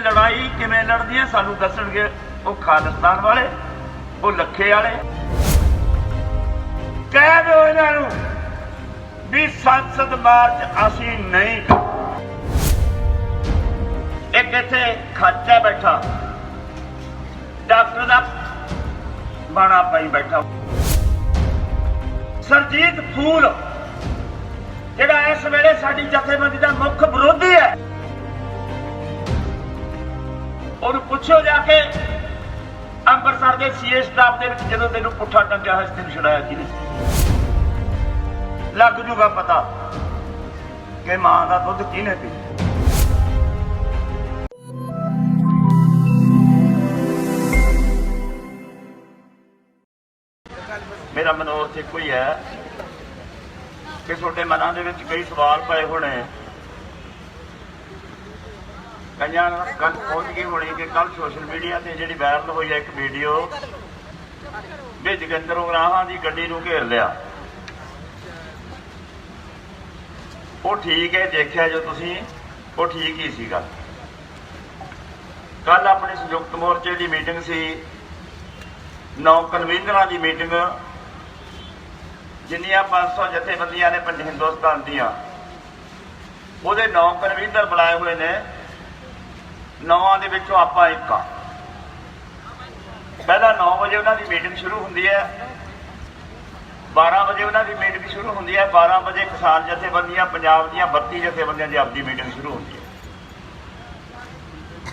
लड़ाई किवें लड़दी है सानू दसणगे वो खालिस्तान वाले वो लखे वाले। कह दो इन्हां भी संसद मार्च असीं नहीं कर। एक इत्थे खाचा बैठा डॉक्टर दा बाणा पाई बैठा सरजीत फूल जिहड़ा इस वेले साडी जथेबंदी दा मुख विरोधी है। और पुछो जाके अंमृतसर के सीए स्टाफ के जो तेन पुठा टंगिया है तेन छुड़ाया कि लग जूगा पता कि मां का दुध किने पी। मेरा मनोरथ एक ही है कि ਤੁਹਾਡੇ ਮਨਾਂ ਦੇ ਵਿੱਚ कई सवाल पए होने कई गल पहुंच गई होनी कि कल सोशल मीडिया से जी वायरल हुई है एक वीडियो भी जोगिंदर उमराहां की गड्डी नूं घेर लिया। वो ठीक है देखिया जो तुसीं वो ठीक ही सीगा। कल अपने संयुक्त मोर्चे की मीटिंग सी 9 कन्वीनरां की मीटिंग जिन्नियां 500 जथेबंदियां ने हिंदुस्तान दियां ਉਹਦੇ 9 कन्वीनर बुलाए हुए ने। 9 ਦੇ ਵਿੱਚੋਂ ਆਪਾਂ ਇੱਕ ਆ। ਪਹਿਲਾਂ 9 ਵਜੇ ਉਹਨਾਂ ਦੀ ਮੀਟਿੰਗ ਸ਼ੁਰੂ ਹੁੰਦੀ ਹੈ 12 ਵਜੇ ਉਹਨਾਂ ਦੀ ਮੀਟਿੰਗ ਸ਼ੁਰੂ ਹੁੰਦੀ ਹੈ 12 ਵਜੇ ਕਿਸਾਨ ਜਥੇਬੰਦੀਆਂ ਪੰਜਾਬ ਦੀਆਂ 32 ਜਥੇਬੰਦੀਆਂ ਦੀ ਆਪਦੀ ਮੀਟਿੰਗ ਸ਼ੁਰੂ ਹੁੰਦੀ ਹੈ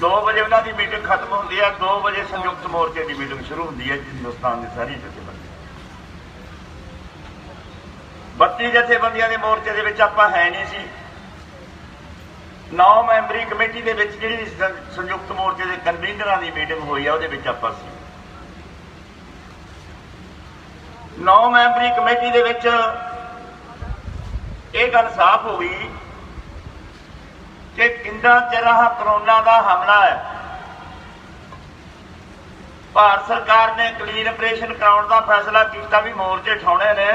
2 ਵਜੇ ਉਹਨਾਂ ਦੀ ਮੀਟਿੰਗ ਖਤਮ ਹੁੰਦੀ ਹੈ 2 ਵਜੇ ਸੰਯੁਕਤ ਮੋਰਚੇ ਦੀ ਮੀਟਿੰਗ ਸ਼ੁਰੂ ਹੁੰਦੀ ਹੈ ਹਿੰਦੁਸਤਾਨ ਦੀ ਸਾਰੀ ਜਥੇਬੰਦੀਆਂ 32 ਜਥੇਬੰਦੀਆਂ ਦੇ ਮੋਰਚੇ ਦੇ ਵਿੱਚ ਆਪਾਂ ਹੈ ਨਹੀਂ ਸੀ। 9 ਮੈਂਬਰੀ ਕਮੇਟੀ ਦੇ ਵਿੱਚ ਜਿਹੜੀ ਸੰਯੁਕਤ ਮੋਰਚੇ ਦੇ ਕਨਵੀਨਰਾਂ ਦੀ ਮੀਟਿੰਗ ਹੋਈ ਆ ਉਹਦੇ ਵਿੱਚ ਆਪਾਂ ਸੀ। 9 ਮੈਂਬਰੀ ਕਮੇਟੀ ਦੇ ਵਿੱਚ ਇਹ ਗੱਲ ਸਾਫ਼ ਹੋ ਗਈ ਕਿ ਕਿੰਨਾ ਚਿਰ ਕਰੋਨਾ ਦਾ ਹਮਲਾ ਹੈ ਭਾਰਤ ਸਰਕਾਰ ਨੇ ਕਲੀਨ ਆਪਰੇਸ਼ਨ ਕਰਾਉਣ ਦਾ ਫੈਸਲਾ ਕੀਤਾ ਵੀ ਮੋਰਚੇ ਠਾਉਣੇ ਨੇ।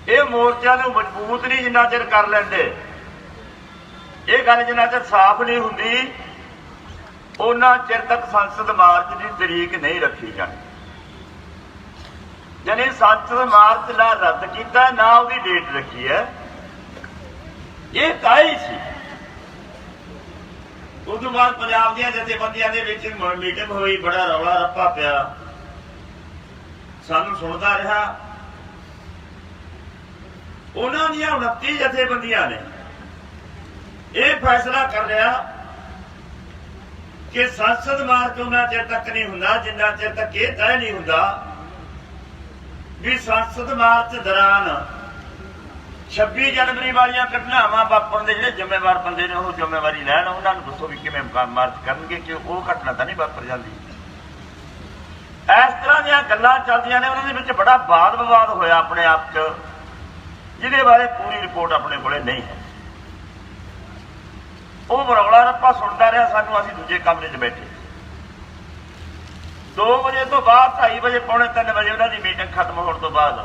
ਇਹ ਮੋਰਚਿਆਂ ਨੂੰ ਮਜ਼ਬੂਤ ਨਹੀਂ ਜਿੰਨਾ ਚਿਰ ਕਰ ਲੈਂਦੇ। ਇਹ ਗੱਲ ਜਿੰਨਾ ਚਿਰ ਸਾਫ਼ ਨਹੀਂ ਹੁੰਦੀ ਉਹਨਾਂ ਚਿਰ ਤੱਕ ਸੰਸਦ ਮਾਰਚ ਦੀ ਤਰੀਕ ਨਹੀਂ ਰੱਖੀ ਜਾਣੀ। ਯਾਨੀ ਸੰਸਦ ਮਾਰਚ ਨਾ ਰੱਦ ਕੀਤਾ ਨਾ ਉਹਦੀ ਡੇਟ ਰੱਖੀ ਹੈ। ਇਹ ਤਾਈ ਸੀ। ਉਸ ਤੋਂ ਬਾਅਦ ਪੰਜਾਬ ਦੀਆਂ ਜਥੇਬੰਦੀਆਂ ਦੇ ਵਿੱਚ ਮੀਟਿੰਗ ਹੋਈ ਬੜਾ ਰੌਲਾ ਰੱਪਾ ਪਿਆ ਸਾਨੂੰ ਸੁਣਦਾ ਰਿਹਾ। ਉਹਨਾਂ ਦੀਆਂ 29 ਜਥੇਬੰਦੀਆਂ ਨੇ ਇਹ ਫੈਸਲਾ ਕਰ ਲਿਆ ਕਿ ਸੰਸਦ ਮਾਰਚ ਉਹਨਾਂ ਚਿਰ ਤੱਕ ਨਹੀਂ ਹੁੰਦਾ ਜਿੰਨਾ ਚਿਰ ਤੱਕ ਇਹ ਤੈਅ ਨਹੀਂ ਹੁੰਦਾ ਵੀ ਸੰਸਦ ਮਾਰਚ ਦੌਰਾਨ 26 ਜਨਵਰੀ ਵਾਲੀਆਂ ਘਟਨਾਵਾਂ ਵਾਪਰਨ ਦੇ ਜਿਹੜੇ ਜ਼ਿੰਮੇਵਾਰ ਬੰਦੇ ਨੇ ਉਹ ਜ਼ਿੰਮੇਵਾਰੀ ਲੈਣ। ਉਹਨਾਂ ਨੂੰ ਦੱਸੋ ਵੀ ਕਿਵੇਂ ਮਾਰਚ ਕਰਨਗੇ ਕਿ ਉਹ ਘਟਨਾ ਤਾਂ ਨਹੀਂ ਵਾਪਰ ਜਾਂਦੀ। ਇਸ ਤਰ੍ਹਾਂ ਦੀਆਂ ਗੱਲਾਂ ਚੱਲਦੀਆਂ ਨੇ। ਉਹਨਾਂ ਦੇ ਵਿੱਚ ਬੜਾ ਵਾਦ ਵਿਵਾਦ ਹੋਇਆ ਆਪਣੇ ਆਪ 'ਚ ਜਿਹਦੇ ਬਾਰੇ ਪੂਰੀ ਰਿਪੋਰਟ ਆਪਣੇ ਕੋਲੇ ਨਹੀਂ ਹੈ। ਉਹ ਰੌਲਾ ਰੱਪਾ ਸੁਣਦਾ ਰਿਹਾ ਸਾਨੂੰ। ਅਸੀਂ ਦੂਜੇ ਕਮਰੇ 'ਚ ਬੈਠੇ 2 ਵਜੇ ਤੋਂ ਬਾਅਦ 2:30 ਵਜੇ ਪੌਣੇ 3 ਵਜੇ ਉਹਨਾਂ ਦੀ ਮੀਟਿੰਗ ਖਤਮ ਹੋਣ ਤੋਂ ਬਾਅਦ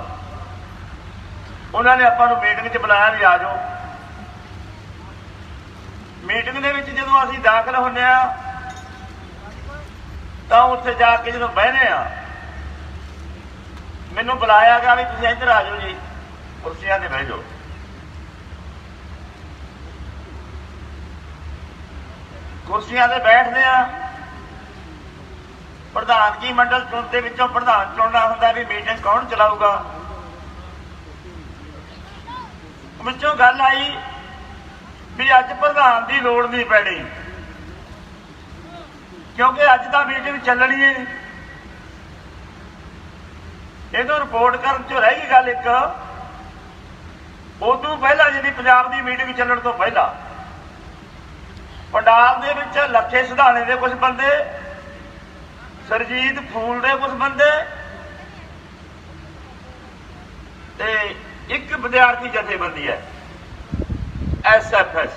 ਉਹਨਾਂ ਨੇ ਆਪਾਂ ਨੂੰ ਮੀਟਿੰਗ 'ਚ ਬੁਲਾਇਆ ਵੀ ਆ ਜਾਓ। ਮੀਟਿੰਗ ਦੇ ਵਿੱਚ ਜਦੋਂ ਅਸੀਂ ਦਾਖਲ ਹੁੰਦੇ ਆ ਤਾਂ ਉੱਥੇ ਜਾ ਕੇ ਜਦੋਂ ਬਹਿਨੇ ਆ ਮੈਨੂੰ ਬੁਲਾਇਆ ਗਿਆ ਵੀ ਤੁਸੀਂ ਇੱਧਰ ਆ ਜਾਓ ਜੀ ਕੁਰਸੀਆਂ ਤੇ ਬਹਿ ਜਾਓ। ਕੁਰਸੀਆਂ ਤੇ ਬੈਠਦੇ ਆ। ਪ੍ਰਧਾਨਗੀ ਮੰਡਲ ਚੁਣ ਦੇ ਵਿੱਚੋਂ ਪ੍ਰਧਾਨ ਚੁਣਨਾ ਹੁੰਦਾ ਵੀ ਮੀਟਿੰਗ ਕੌਣ ਚਲਾਊਗਾ। ਵਿੱਚੋਂ ਗੱਲ ਆਈ ਵੀ ਅੱਜ ਪ੍ਰਧਾਨ ਦੀ ਲੋੜ ਨਹੀਂ ਪੈਣੀ ਕਿਉਂਕਿ ਅੱਜ ਤਾਂ ਮੀਟਿੰਗ ਚੱਲਣੀ ਹੈ। ਇਹਨੂੰ ਰਿਪੋਰਟ ਕਰਨ 'ਚ ਰਹਿ ਗਈ ਗੱਲ ਇੱਕ। ਉਦੋਂ ਪਹਿਲਾਂ ਜਿਹੜੀ ਪੰਜਾਬ ਦੀ ਮੀਟਿੰਗ ਚੱਲਣ ਤੋਂ ਪਹਿਲਾਂ पंडाल ਦੇ ਵਿੱਚ ਲੱਖੇ ਸਿਧਾਣੇ ਦੇ ਕੁਝ ਬੰਦੇ ਸਰਜੀਤ ਫੂਲ ਦੇ ਕੁਝ ਬੰਦੇ ਤੇ ਇੱਕ ਵਿਦਿਆਰਥੀ ਜਥੇਬੰਦੀ ਹੈ SFS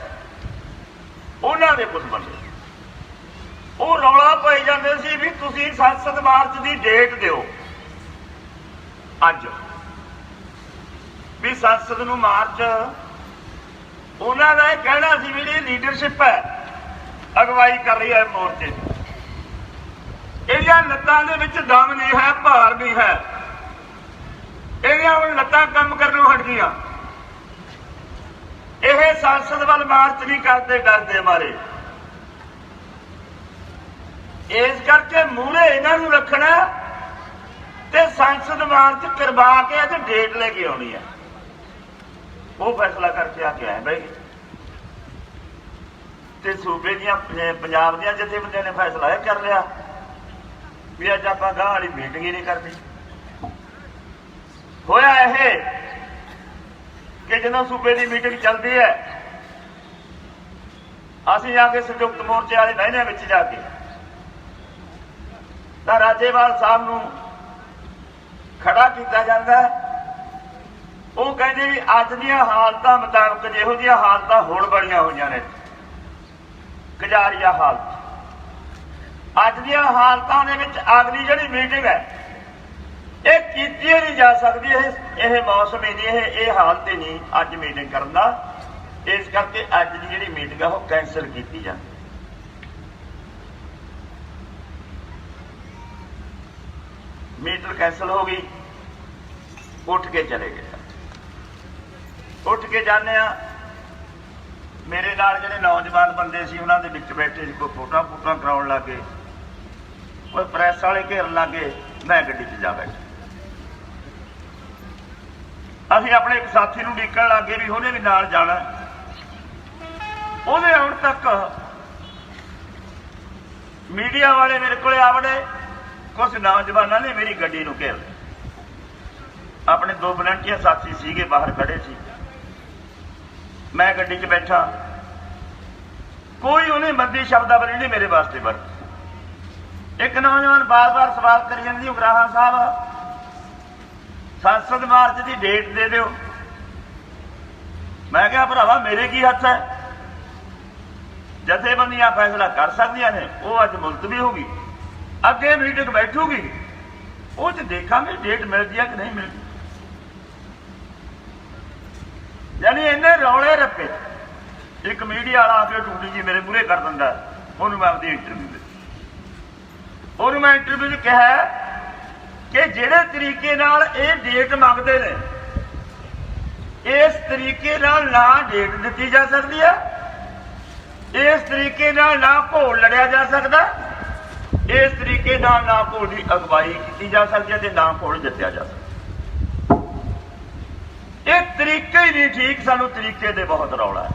ਉਹਨਾਂ ਦੇ ਕੁਝ ਬੰਦੇ ਉਹ ਰੌਲਾ ਪਾਈ ਜਾਂਦੇ ਸੀ ਵੀ ਤੁਸੀਂ ਸੰਸਦ ਮਾਰਚ ਦੀ ਡੇਟ ਦਿਓ ਅੱਜ ਵੀ ਸੰਸਦ ਨੂੰ ਮਾਰਚ ਉਹਨਾਂ ਦਾ ਇਹ ਕਹਿਣਾ ਸੀ ਵੀ ਜਿਹੜੀ ਲੀਡਰਸ਼ਿਪ ਹੈ ਅਗਵਾਈ ਕਰ ਰਹੀ ਹੈ ਮੋਰਚੇ ਦੀ। ਇਹਦੀਆਂ ਲੱਤਾਂ ਦੇ ਵਿੱਚ ਦਮ ਨਹੀਂ ਹੈ, ਭਾਰ ਨਹੀਂ ਹੈ। ਇਹਦੀਆਂ ਹੁਣ ਲੱਤਾਂ ਕੰਮ ਕਰਨੋਂ ਹਟ ਗਈਆਂ। ਇਹ ਸੰਸਦ ਵੱਲ ਮਾਰਚ ਨਹੀਂ ਕਰਦੇ ਡਰਦੇ ਮਾਰੇ। ਇਸ ਕਰਕੇ ਮੂਹਰੇ ਇਹਨਾਂ ਨੂੰ ਰੱਖਣਾ ਤੇ ਸੰਸਦ ਮਾਰਚ ਕਰਵਾ ਕੇ ਅੱਜ ਡੇਟ ਲੈ ਕੇ ਆਉਣੀ ਹੈ। ਉਹ ਫੈਸਲਾ ਕਰਕੇ ਆ ਕੇ ਆਏ ਬਈ। ਤੇ ਸੂਬੇ ਦੀਆਂ ਪੰਜਾਬ ਦੀਆਂ ਜਥੇਬੰਦੀਆਂ ਨੇ ਫੈਸਲਾ ਇਹ ਕਰ ਲਿਆ ਵੀ ਅੱਜ ਆਪਾਂ ਗਾਂਹ ਵਾਲੀ ਮੀਟਿੰਗ ਹੀ ਨਹੀਂ ਕਰਨੀ। ਹੋਇਆ ਇਹ ਕਿ ਜਦੋਂ ਸੂਬੇ ਦੀ ਮੀਟਿੰਗ ਚੱਲਦੀ ਹੈ ਅਸੀਂ ਜਾ ਕੇ ਸੰਯੁਕਤ ਮੋਰਚੇ ਵਾਲੇ ਮਹੀਨਿਆਂ ਵਿੱਚ ਜਾ ਕੇ ਤਾਂ ਰਾਜੇਵਾਲ ਸਾਹਿਬ ਨੂੰ ਖੜਾ ਕੀਤਾ ਜਾਂਦਾ। ਉਹ ਕਹਿੰਦੇ ਵੀ ਅੱਜ ਦੀਆਂ ਹਾਲਤਾਂ ਮੁਤਾਬਕ ਜਿਹੋ ਜਿਹੀਆਂ ਹਾਲਤਾਂ ਹੁਣ ਬੜੀਆਂ ਹੋਈਆਂ ਨੇ, ਕਜਾਰੀਆ ਹਾਲਤ, ਅੱਜ ਦੀਆਂ ਹਾਲਤਾਂ ਦੇ ਵਿੱਚ ਅਗਲੀ ਜਿਹੜੀ ਮੀਟਿੰਗ ਹੈ ਇਹ ਕੀਤੀ ਨਹੀਂ ਜਾ ਸਕਦੀ। ਇਹ ਮੌਸਮ ਹੀ ਨਹੀਂ, ਇਹ ਹਾਲਤ ਹੀ ਨਹੀਂ ਅੱਜ ਮੀਟਿੰਗ ਕਰਨ ਦਾ। ਇਸ ਕਰਕੇ ਅੱਜ ਦੀ ਜਿਹੜੀ ਮੀਟਿੰਗ ਆ ਉਹ ਕੈਂਸਲ ਕੀਤੀ ਜਾਂਦੀ। ਮੀਟਿੰਗ ਕੈਂਸਲ ਹੋ ਗਈ। ਉੱਠ ਕੇ ਚਲੇ ਗਏ। ਉੱਠ ਕੇ ਜਾਂਦੇ ਆ। ਮੇਰੇ ਨਾਲ ਜਿਹੜੇ ਨੌਜਵਾਨ ਬੰਦੇ ਸੀ ਉਹਨਾਂ ਦੇ ਵਿੱਚ ਬੈਠੇ ਸੀ। ਕੋਈ ਫੋਟੋਆਂ ਕਰਾਉਣ ਲੱਗੇ, ਕੋਈ ਪ੍ਰੈਸ ਵਾਲੇ ਘੇਰਨ ਲੱਗੇ। ਮੈਂ ਗੱਡੀ 'ਚ ਜਾ ਬੈਠਾ। ਅਸੀਂ ਆਪਣੇ ਇੱਕ ਸਾਥੀ ਨੂੰ ਉਡੀਕਣ ਲੱਗੇ ਵੀ ਉਹਨੇ ਵੀ ਨਾਲ ਜਾਣਾ। ਉਹਦੇ ਆਉਣ ਤੱਕ ਮੀਡੀਆ ਵਾਲੇ ਮੇਰੇ ਕੋਲੇ ਆ ਵੜੇ। ਕੁਝ ਨੌਜਵਾਨਾਂ ਨੇ ਮੇਰੀ ਗੱਡੀ ਨੂੰ ਘੇਰ ਲਿਆ। ਆਪਣੇ 2 ਵਲੰਟੀਅਰ ਸਾਥੀ ਸੀਗੇ ਬਾਹਰ ਖੜੇ ਸੀ। ਮੈਂ ਗੱਡੀ 'ਚ ਬੈਠਾ। ਕੋਈ ਉਹਨੇ ਮੰਦੀ ਸ਼ਬਦਾਵਲੀ ਨਹੀਂ ਮੇਰੇ ਵਾਸਤੇ ਵਰਤੀ। ਇੱਕ ਨੌਜਵਾਨ ਬਾਰ-ਬਾਰ ਸਵਾਲ ਕਰੀ ਜਾਂਦੀ, ਉਗਰਾਹਾਂ ਸਾਹਿਬ ਸੰਸਦ ਮਾਰਚ ਦੀ ਡੇਟ ਦੇ ਦਿਓ। ਮੈਂ ਕਿਹਾ ਭਰਾਵਾ ਮੇਰੇ ਕੀ ਹੱਥ ਹੈ, ਜਥੇਬੰਦੀਆਂ ਫੈਸਲਾ ਕਰ ਸਕਦੀਆਂ ਨੇ। ਉਹ ਅੱਜ ਮੁਲਤਵੀ ਹੋ ਗਈ, ਅੱਗੇ ਮੀਟਿੰਗ ਬੈਠੂਗੀ, ਉਹ 'ਚ ਦੇਖਾਂਗੇ ਡੇਟ ਮਿਲਦੀ ਹੈ ਕਿ ਨਹੀਂ ਮਿਲਦੀ। ਯਾਨੀ ਇੰਨੇ ਰੌਲੇ ਰੱਪੇ। ਇੱਕ ਮੀਡੀਆ ਵਾਲਾ ਆ ਕੇ ਟੂਟੀ ਜੀ ਮੇਰੇ ਮੂਹਰੇ ਕਰ ਦਿੰਦਾ। ਉਹਨੂੰ ਮੈਂ ਆਪਦੀ ਇੰਟਰਵਿਊ ਦਿੱਤੀ। ਉਹਨੂੰ ਮੈਂ ਇੰਟਰਵਿਊ 'ਚ ਕਿਹਾ ਕਿ ਜਿਹੜੇ ਤਰੀਕੇ ਨਾਲ ਇਹ ਡੇਟ ਮੰਗਦੇ ਨੇ, ਇਸ ਤਰੀਕੇ ਨਾਲ ਨਾ ਡੇਟ ਦਿੱਤੀ ਜਾ ਸਕਦੀ ਹੈ, ਇਸ ਤਰੀਕੇ ਨਾਲ ਨਾ ਘੋਲ ਲੜਿਆ ਜਾ ਸਕਦਾ, ਇਸ ਤਰੀਕੇ ਨਾਲ ਨਾ ਘੋਲ ਦੀ ਅਗਵਾਈ ਕੀਤੀ ਜਾ ਸਕਦੀ ਹੈ ਤੇ ਨਾ ਘੋਲ ਜਿੱਤਿਆ ਜਾ ਸਕਦਾ। ਇਹ ਤਰੀਕਾ ਹੀ ਨਹੀਂ ਠੀਕ। ਸਾਨੂੰ ਤਰੀਕੇ ਦੇ ਬਹੁਤ ਰੌਲਾ ਹੈ।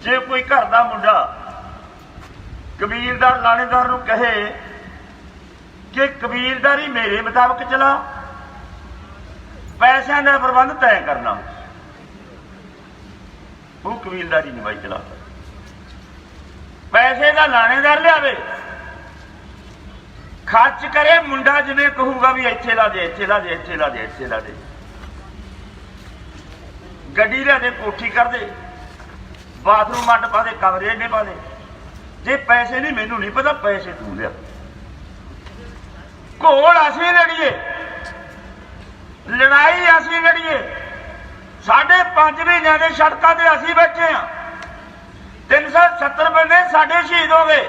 ਜੇ ਕੋਈ ਘਰ ਦਾ ਮੁੰਡਾ ਕਬੀਲਦਾਰ ਲਾਣੇਦਾਰ ਨੂੰ ਕਹੇ ਕਿ ਕਬੀਲਦਾਰੀ ਮੇਰੇ ਮੁਤਾਬਕ ਚਲਾ, ਪੈਸਿਆਂ ਦਾ ਪ੍ਰਬੰਧ ਤੈਅ ਕਰਨਾ, ਉਹ ਕਬੀਲਦਾਰੀ ਨਹੀਂ ਬਾਈ ਚਲਾ। ਪੈਸੇ ਦਾ ਲਾਣੇਦਾਰ ਲਿਆਵੇ, ਖਰਚ ਕਰੇ, ਮੁੰਡਾ ਜਿਵੇਂ ਕਹੂਗਾ ਵੀ ਇੱਥੇ ਲਾ ਦੇ, ਇੱਥੇ ਲਾ ਦੇ, ਇੱਥੇ ਲਾ ਦੇ, ਇੱਥੇ ਲਾ ਦੇ, ਗੱਡੀ ਲਿਆ ਦੇ, ਕੋਠੀ ਕਰ ਦੇ, ਬਾਥਰੂਮ ਅੱਡ ਪਾ ਦੇ, ਕਮਰੇ ਇੰਨੇ ਪਾ ਦੇ। ਜੇ ਪੈਸੇ ਨਹੀਂ, ਮੈਨੂੰ ਨਹੀਂ ਪਤਾ, ਪੈਸੇ ਤੂੰ ਲਿਆ। ਘੋਲ ਅਸੀਂ ਲੜੀਏ, ਲੜਾਈ ਅਸੀਂ ਲੜੀਏ। 5.5 ਮਹੀਨਿਆਂ ਦੇ ਸੜਕਾਂ ਤੇ ਅਸੀਂ ਬੈਠੇ ਹਾਂ। 370 ਬੰਦੇ ਸਾਡੇ ਸ਼ਹੀਦ ਹੋ ਗਏ।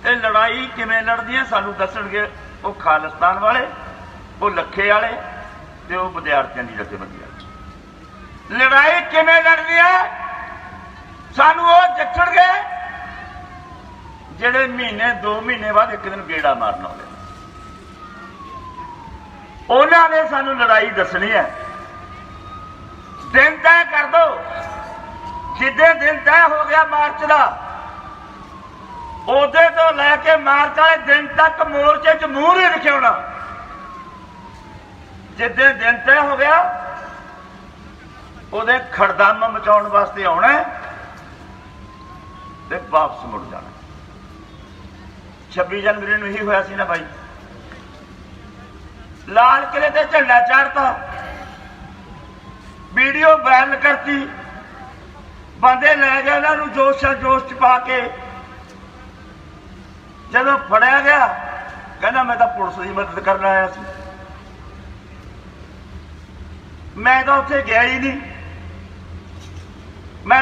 ਤੇ ਲੜਾਈ ਕਿਵੇਂ ਲੜਦੀ ਹੈ ਸਾਨੂੰ ਦੱਸਣਗੇ ਉਹ ਖਾਲਿਸਤਾਨ ਵਾਲੇ, ਉਹ ਲੱਖੇ ਵਾਲੇ ਤੇ ਉਹ ਵਿਦਿਆਰਥੀਆਂ ਦੀ ਜਥੇਬੰਦੀ ਵਾਲੇ। ਲੜਾਈ ਕਿਵੇਂ ਲੜਦੀ ਹੈ ਸਾਨੂੰ ਉਹ ਦੱਸਣਗੇ ਜਿਹੜੇ ਮਹੀਨੇ 2 ਮਹੀਨੇ ਬਾਅਦ ਇੱਕ ਦਿਨ ਗੇੜਾ ਮਾਰਨ ਆਉਂਦੇ। ਉਹਨਾਂ ਨੇ ਸਾਨੂੰ ਲੜਾਈ ਦੱਸਣੀ ਹੈ। ਦਿਨ ਤੈਅ ਕਰ ਦੋ। ਜਿੱਦੇ ਦਿਨ ਤੈਅ ਹੋ ਗਿਆ ਮਾਰਚ ਦਾ, ਉਹਦੇ ਤੋਂ ਲੈ ਕੇ ਮਾਰਚ ਵਾਲੇ ਦਿਨ ਤੱਕ ਮੋਰਚੇ 'ਚ ਮੂੰਹ ਨਹੀਂ ਦਿਖਾਉਣਾ। ਜਿੱਦੇ ਦਿਨ ਤੈਅ ਹੋ ਗਿਆ ਉਹਦੇ ਖੜਦਮ ਮਚਾਉਣ ਵਾਸਤੇ ਆਉਣਾ ਤੇ ਵਾਪਸ ਮੁੜ ਜਾਣਾ। 26 ਜਨਵਰੀ ਨੂੰ ਇਹੀ ਹੋਇਆ ਸੀ ਨਾ ਬਾਈ। ਲਾਲ ਕਿਲੇ ਤੇ ਝੰਡਾ ਚਾੜਤਾ, ਵੀਡੀਓ ਵਾਇਰਲ ਕਰਤੀ, ਬੰਦੇ ਲੈ ਗਏ ਉਹਨਾਂ ਨੂੰ ਜੋਸ਼ ਚ ਪਾ ਕੇ। ਜਦੋਂ ਫੜਿਆ ਗਿਆ ਕਹਿੰਦਾ ਮੈਂ ਤਾਂ ਪੁਲਿਸ ਦੀ ਮਦਦ ਕਰਨ ਆਇਆ ਸੀ। ਮੈਂ ਤਾਂ ਉੱਥੇ ਗਿਆ ਹੀ ਨਹੀਂ।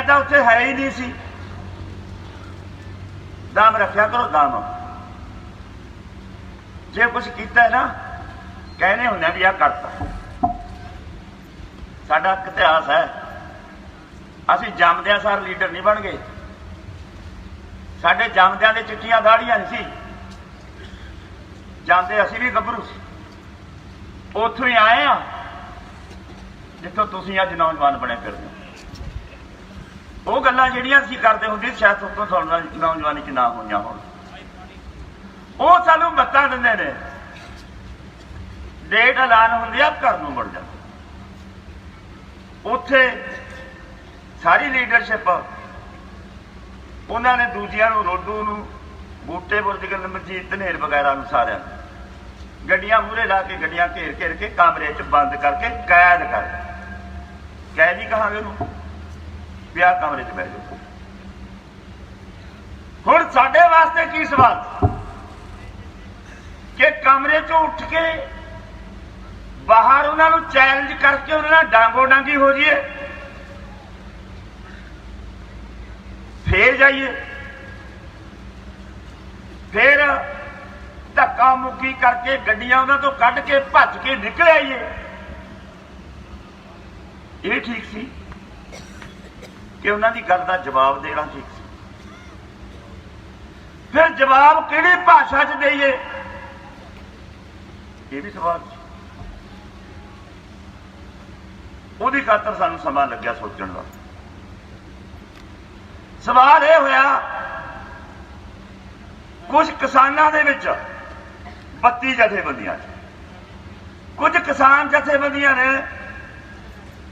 ਤਾਂ ਉੱਥੇ ਹੈ ਹੀ ਨਹੀਂ ਸੀ। ਦਮ ਰੱਖਿਆ ਕਰੋ, ਦਮ। ਜੇ ਕੁਛ ਕੀਤਾ ਨਾ ਕਹਿੰਦੇ ਹੁੰਦੇ ਵੀ ਆਹ ਕਰਤਾ। ਸਾਡਾ ਇਤਿਹਾਸ ਹੈ, ਅਸੀਂ ਜੰਮਦਿਆਂ ਸਾਰ ਲੀਡਰ ਨਹੀਂ ਬਣ ਗਏ। ਸਾਡੇ ਜੰਮਦਿਆਂ ਦੇ ਚਿੱਟੀਆਂ ਦਾੜੀਆਂ ਨਹੀਂ ਸੀ, ਜਾਂਦੇ ਅਸੀਂ ਵੀ ਗੱਭਰੂ ਸੀ। ਉੱਥੋਂ ਹੀ ਆਏ ਆ ਜਿੱਥੋਂ ਤੁਸੀਂ ਅੱਜ ਨੌਜਵਾਨ ਬਣੇ ਫਿਰਦੇ ਹੋ। ਉਹ ਗੱਲਾਂ ਜਿਹੜੀਆਂ ਅਸੀਂ ਕਰਦੇ ਹੁੰਦੇ ਸ਼ਾਇਦ ਉੱਥੋਂ ਤੁਹਾਨੂੰ ਨੌਜਵਾਨੀ 'ਚ ਨਾ ਹੋਈਆਂ ਹੋਣ। ਉਹ ਸਾਨੂੰ ਮੱਤਾਂ ਦਿੰਦੇ ਨੇ, ਡੇਟ ਐਲਾਨ ਹੁੰਦੀ ਆ, ਘਰ ਨੂੰ ਮੁੜ ਜਾਂਦੇ। ਉੱਥੇ ਸਾਰੀ ਲੀਡਰਸ਼ਿਪ ਉਹਨਾਂ ਨੇ ਦੂਜਿਆਂ ਨੂੰ, ਰੋਡੂ ਨੂੰ, ਬੂਟੇ ਬੁਰਜਗਲ, ਮਜੀਦ ਧਨੇਰ ਵਗੈਰਾ ਨੂੰ, ਸਾਰਿਆਂ ਨੂੰ ਗੱਡੀਆਂ ਮੂਹਰੇ ਲਾ ਕੇ, ਗੱਡੀਆਂ ਘੇਰ ਘੇਰ ਕੇ ਕਮਰੇ 'ਚ ਬੰਦ ਕਰਕੇ ਕੈਦ ਕਰ, ਕੈਦ ਹੀ ਕਹਾਂਗੇ ਉਹਨੂੰ, ਵਿਆਹ ਕਮਰੇ 'ਚ ਬਹਿ ਜਾਓ। ਹੁਣ ਸਾਡੇ ਵਾਸਤੇ ਕੀ ਸਵਾਲ ਕਿ ਕਮਰੇ 'ਚੋਂ ਉੱਠ ਕੇ ਬਾਹਰ ਉਹਨਾਂ ਨੂੰ ਚੈਲੰਜ ਕਰਕੇ ਉਹਨਾਂ ਨਾਲ ਡਾਂਗੋ ਡਾਂਗੀ ਹੋ ਜਾਈਏ, ਫੇਰ ਜਾਈਏ, ਫੇਰ ਧੱਕਾ ਮੁੱਕੀ ਕਰਕੇ ਗੱਡੀਆਂ ਉਹਨਾਂ ਤੋਂ ਕੱਢ ਕੇ ਭੱਜ ਕੇ ਨਿਕਲ ਆਈਏ। ਇਹ ਠੀਕ ਸੀ ਕਿ ਉਹਨਾਂ ਦੀ ਗੱਲ ਦਾ ਜਵਾਬ ਦੇਣਾ ਠੀਕ ਸੀ? ਫਿਰ ਜਵਾਬ ਕਿਹੜੀ ਭਾਸ਼ਾ 'ਚ ਦੇਈਏ, ਇਹ ਵੀ ਸਵਾਲ ਸੀ। ਉਹਦੀ ਖਾਤਰ ਸਾਨੂੰ ਸਮਾਂ ਲੱਗਿਆ ਸੋਚਣ ਦਾ। ਸਵਾਲ ਇਹ ਹੋਇਆ, ਕੁਝ ਕਿਸਾਨਾਂ ਦੇ ਵਿੱਚ 32 ਜਥੇਬੰਦੀਆਂ, ਕੁਝ ਕਿਸਾਨ ਜਥੇਬੰਦੀਆਂ ਨੇ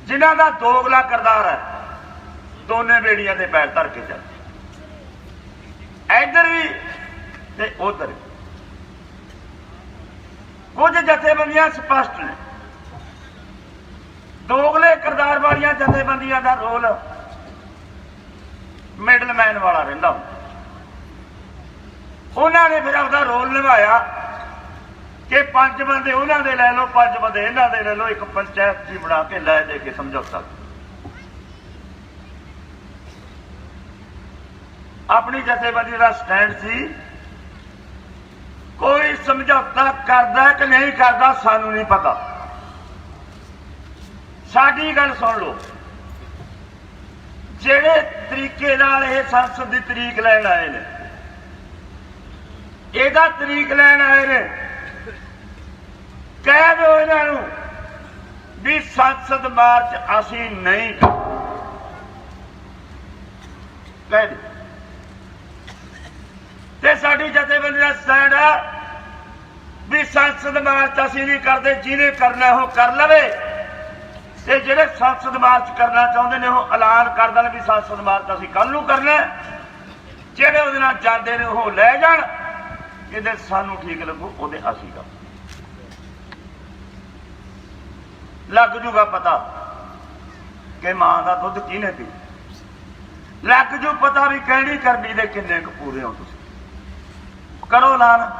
ਜਿਨ੍ਹਾਂ ਦਾ ਦੋਗਲਾ ਕਿਰਦਾਰ ਹੈ, ਦੋਨੇ ਬੇੜੀਆਂ ਤੇ ਪੈਰ ਧਰ ਕੇ ਚੱਲ, ਇੱਧਰ ਵੀ ਤੇ ਉੱਧਰ ਵੀ। ਕੁਝ ਜਥੇਬੰਦੀਆਂ ਸਪਸ਼ਟ ਨੇ, ਦੋਗਲੇ ਕਿਰਦਾਰ ਵਾਲੀਆਂ ਜਥੇਬੰਦੀਆਂ ਦਾ ਰੋਲ ਮਿਡਲਮੈਨ ਵਾਲਾ ਰਹਿੰਦਾ ਹੁੰਦਾ। ਉਹਨਾਂ ਨੇ ਫਿਰ ਆਪਦਾ ਰੋਲ ਨਿਭਾਇਆ ਕਿ 5 ਬੰਦੇ ਉਹਨਾਂ ਦੇ ਲੈ ਲਓ, 5 ਬੰਦੇ ਇਹਨਾਂ ਦੇ ਲੈ ਲਓ, ਇੱਕ ਪੰਚਾਇਤ ਜੀ ਬਣਾ ਕੇ ਲੈ ਦੇ ਕੇ ਸਮਝੌਤਾ। ਆਪਣੀ ਜਥੇਬੰਦੀ ਦਾ ਸਟੈਂਡ ਸੀ, ਕੋਈ ਸਮਝੌਤਾ ਕਰਦਾ ਕਿ ਨਹੀਂ ਕਰਦਾ ਸਾਨੂੰ ਨਹੀਂ ਪਤਾ, ਸਾਡੀ ਗੱਲ ਸੁਣ ਲਓ। ਜਿਹੜੇ ਤਰੀਕੇ ਨਾਲ ਇਹ ਸੰਸਦ ਦੀ ਤਰੀਕ ਲੈਣ ਆਏ ਨੇ, ਇਹਦਾ ਤਰੀਕ ਲੈਣ ਆਏ ਨੇ, ਕਹਿ ਦਿਓ ਇਹਨਾਂ ਨੂੰ ਵੀ ਸੰਸਦ ਮਾਰਚ ਅਸੀਂ ਨਹੀਂ ਕਹਿ ਦਿਓ। ਤੇ ਸਾਡੀ ਜਥੇਬੰਦੀ ਦਾ ਸਟੈਂਡ ਹੈ ਵੀ ਸੰਸਦ ਮਾਰਚ ਅਸੀਂ ਨਹੀਂ ਕਰਦੇ, ਜਿਹਨੇ ਕਰਨਾ ਉਹ ਕਰ ਲਵੇ। ਤੇ ਜਿਹੜੇ ਸੰਸਦ ਮਾਰਚ ਕਰਨਾ ਚਾਹੁੰਦੇ ਨੇ ਉਹ ਐਲਾਨ ਕਰ ਦੇਣ ਵੀ ਸੰਸਦ ਮਾਰਚ ਅਸੀਂ ਕੱਲ ਨੂੰ ਕਰਨਾ। ਜਿਹੜੇ ਉਹਦੇ ਨਾਲ ਜਾਂਦੇ ਨੇ ਉਹ ਲੈ ਜਾਣ, ਜਿਹਦੇ ਸਾਨੂੰ ਠੀਕ ਲੱਗੂ ਉਹਦੇ ਅਸੀਂ ਕਰ। ਲੱਗ ਜੂਗਾ ਪਤਾ ਕਿ ਮਾਂ ਦਾ ਦੁੱਧ ਕਿਹਨੇ ਪੀ, ਲੱਗ ਜੂ ਪਤਾ ਵੀ ਕਹਿਣੀ ਕਰਨੀ ਦੇ ਕਿੰਨੇ ਕੁ ਪੂਰੇ ਹੋ। ਤੁਸੀਂ ਕਰੋ ਐਲਾਨ,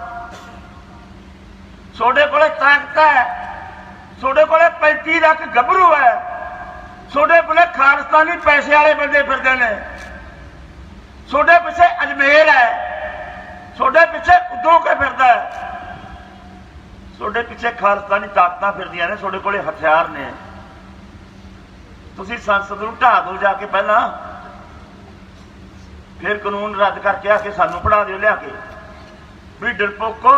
ਤੁਹਾਡੇ ਕੋਲੇ ਤਾਕਤ ਹੈ, ਤੁਹਾਡੇ ਕੋਲੇ 35 ਲੱਖ ਗੱਭਰੂ ਹੈ, ਤੁਹਾਡੇ ਕੋਲੇ ਖਾਲਿਸਤਾਨੀ ਪੈਸੇ ਵਾਲੇ ਬੰਦੇ ਫਿਰਦੇ ਨੇ, ਤੁਹਾਡੇ ਪਿੱਛੇ ਅਜਮੇਰ ਹੈ, ਤੁਹਾਡੇ ਪਿੱਛੇ ਉਦੋਂ ਕੇ ਫਿਰਦਾ ਹੈ, ਤੁਹਾਡੇ ਪਿੱਛੇ ਖਾਲਿਸਤਾਨੀ ਤਾਕਤਾਂ ਫਿਰਦੀਆਂ ਨੇ, ਤੁਹਾਡੇ ਕੋਲੇ ਹਥਿਆਰ ਨੇ। ਤੁਸੀਂ ਸੰਸਦ ਨੂੰ ਢਾਹ ਦਿਓ ਜਾ ਕੇ ਪਹਿਲਾਂ, ਫਿਰ ਕਾਨੂੰਨ ਰੱਦ ਕਰਕੇ ਆ ਕੇ ਸਾਨੂੰ ਪੜਾ ਦਿਓ ਲਿਆ ਕੇ ਵੀ ਡਰਪੋਕੋ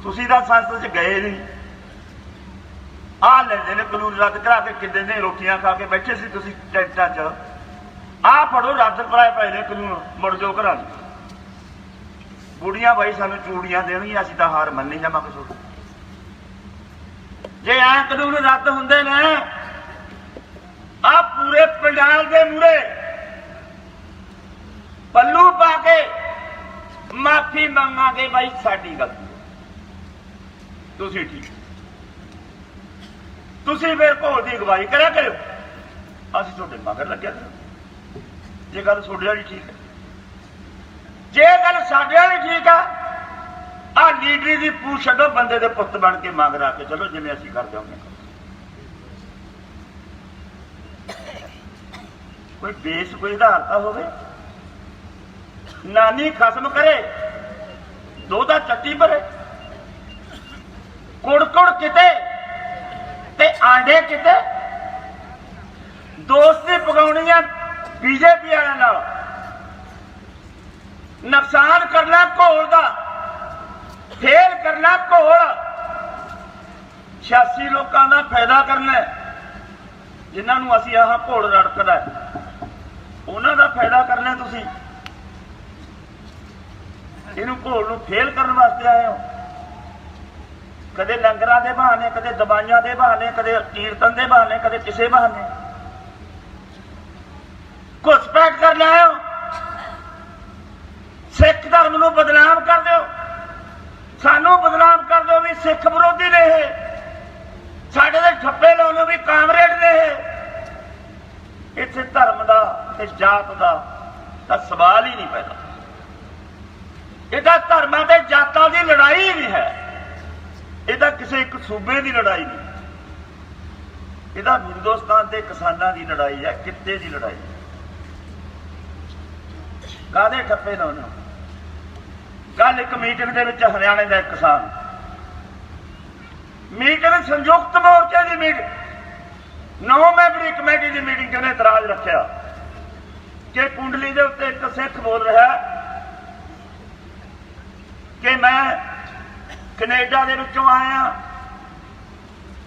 ਤੁਸੀਂ ਤਾਂ ਸੰਸਦ 'ਚ ਗਏ ਨਹੀਂ। ਆਹ ਲੈਂਦੇ ਨੇ ਕਾਨੂੰਨ ਰੱਦ ਕਰਾ ਕੇ, ਕਿੰਨੇ ਨੇ ਰੋਟੀਆਂ ਖਾ ਕੇ ਬੈਠੇ ਸੀ ਤੁਸੀਂ ਟੈਂਟਾਂ 'ਚ, ਆਹ ਫੜੋ ਰੱਦ ਕਰਾਏ ਪਏ ਨੇ ਕਾਨੂੰਨ, ਮੁੜ ਜਾਓ ਘਰਾਂ ਨੂੰ। ਬੁੜੀਆਂ ਬਾਈ ਸਾਨੂੰ ਚੂੜੀਆਂ ਦੇਣਗੀਆਂ, ਅਸੀਂ ਤਾਂ ਹਾਰ ਮੰਨੀ ਜਾਵਾਂਗੇ। ਛੋਟੂ ਜੇ ਐ ਕਾਨੂੰਨ ਰੱਦ ਹੁੰਦੇ ਨੇ, ਆਹ ਪੂਰੇ ਪੰਡਾਲ ਦੇ ਮੂਹਰੇ ਪੱਲੂ ਪਾ ਕੇ ਮਾਫੀ ਮੰਗਾਂਗੇ ਬਾਈ ਸਾਡੀ ਗਲਤੀ, ਤੁਸੀਂ ਠੀਕ, ਤੁਸੀਂ ਫਿਰ ਭੋਲ ਦੀ ਅਗਵਾਈ ਕਰਿਆ ਕਰਿਓ, ਅਸੀਂ ਤੁਹਾਡੇ ਮਗਰ ਲੱਗਿਆ ਕਰਾਂਗੇ। ਜੇ ਗੱਲ ਤੁਹਾਡੇ ਵਾਲੀ ਠੀਕ ਹੈ, ਜੇ ਗੱਲ ਸਾਡੇ ਵਾਲੀ ਠੀਕ ਆ, ਆਹ ਲੀਡਰੀ ਦੀ ਪੂਛ ਛੱਡੋ, ਬੰਦੇ ਦੇ ਪੁੱਤ ਬਣ ਕੇ ਮੰਗ ਰਾ ਕੇ ਚਲੋ ਜਿਵੇਂ ਅਸੀਂ ਕਰਦੇ ਹੁੰਦੇ। कोई बेस कोई आधारता होवे। नानी खसम करे दोधा चट्टी भरे, कुड़ किते ते आंडे किते। दोस्ती पकाउणी है बीजेपी वाले नाल, नुकसान करना घोल का, फेल करना घोल। 86 लोगों का फायदा करना, जिन्होंने असी आह घोल रड़कदा उन्हों का फायदा करना। तुसी इनू घोल नूं फेल करने वास्ते आए हो। कदे लंगरां दे बहाने, कदे दवाइयां दे बहाने, कदे कीर्तन दे बहाने, कदे किसी बहाने घुसपैठ कर आए हो। सिख धर्म नूं बदनाम कर दो, सानू बदनाम कर दो भी सिख विरोधी ने, साडे दे ठप्पे लाउणे भी कामरेड ने। इत्थे धर्म दा ते जात दा तां सवाल ही नहीं पैदा। इहदा धर्मां ते जातां दी लड़ाई नहीं है, इहदा किसी एक सूबे की लड़ाई नहीं, इहदा हिंदुस्तान के किसानों की लड़ाई है, कित्ते की लड़ाई। काहदे ठप्पे लाउणे? कल एक मीटिंग दे विच हरियाणे का एक किसान, मीटिंग संयुक्त मोर्चे की मीटिंग, 9 मैंबरी कमेटी की मीटिंग च उन्हें इतराज रखा कि कुंडली के उत्ते एक सिख बोल रहा कि मैं कनेडा दे विचों आया,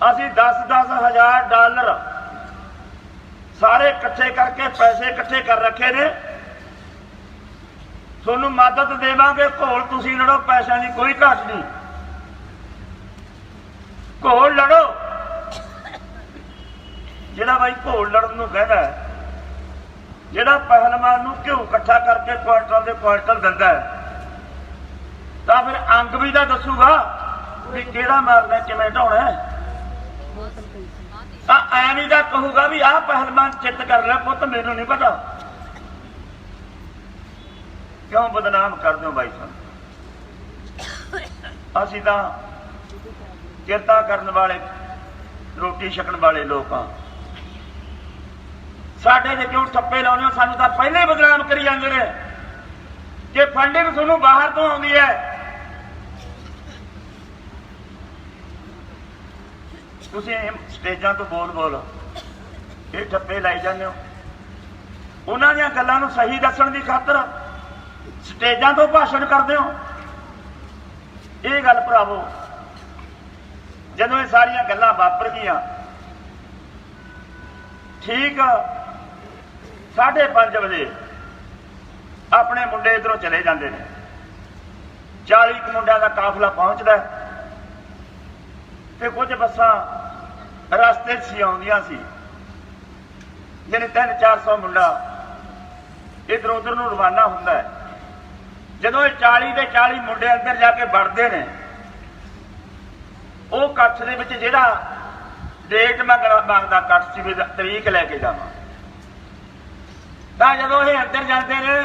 असी 10-10 हज़ार डॉलर सारे इकट्ठे करके पैसे इकट्ठे कर रखे ने, तुहानूं मदद देवांगे, घोल तुसीं लड़ो, पैसों की कोई घाट नहीं, घोल लड़ो। जिहड़ा बाई घोल लड़न नूं कहदा है, जिहड़ा पहलवान नूं घिओ इकट्ठा करके क्वांटल दे क्वांटल दिंदा है, तो फिर अंग भी तो दसूगा भी किहड़ा मारना किवें ढाउणा है। ऐवें दा कहूगा भी आह पहलवान चित्त कर लिया, पुत्त मैनूं नहीं पता। क्यों बदनाम कर दो भाई साहब? असीं तां किरता करन वाले, रोटी छकण वाले लोग हाँ, साडे ते क्यों ठप्पे लाउणे हो? सानूं तां पहले ही बदनाम करी जांदे ने कि फंडिंग तुहानूं बाहर तो आउंदी है। तुसीं स्टेजां तो बोल बोल ये ठप्पे लाई जांदे हो। उन्हां दीयां गल्लां नूं सही दस्सण दी खातर स्टेजां तो भाषण करदे हो। ये गल भरावो, जदों ये सारियां गल्लां वापर गईयां, ठीक 5:30 बजे अपने मुंडे इधरों चले जाते हैं, 40 मुंडिया का काफिला पहुंचता है, ते कुछ बसां रस्ते सी आउंदियां सी, यानी 300-400 मुंडा इधर उधर नूं रवाना हुंदा है। जदों ये 40 के 40 मुंडे अंदर जाके वड़ते हैं, वो कच्छ दे विच जिहड़ा डेट मंगदा कच्छ सी भी तरीक लैके जावां, तां जदों ये अंदर जाते हैं,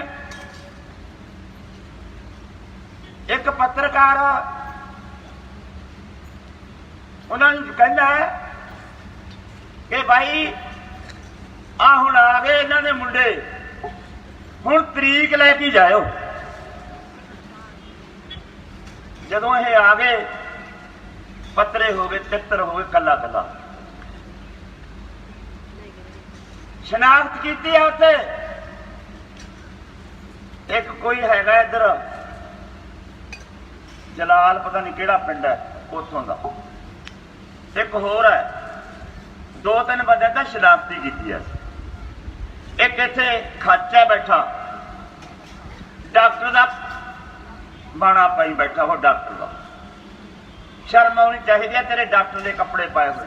एक पत्रकार उन्होंने कहना है कि भाई आ हुण आ गए इन्हां दे मुंडे, हुण तरीक लैके जाओ। जदों ये आ गए, पत्रे हो गए, तित्र हो गए, कला कला शनाख्त की है उत्थे। एक कोई हैगा इधर जलाल, पता नहीं केड़ा पिंड है उथों दा, एक होर है, 2-3 बंदे दा शनाख्ती की है। एक इत्थे खाचा बैठा, डॉक्टर का बाणा पाई बैठा, वो डॉक्टर का शर्म आनी चाहिए, तेरे डॉक्टर के कपड़े पाए हुए,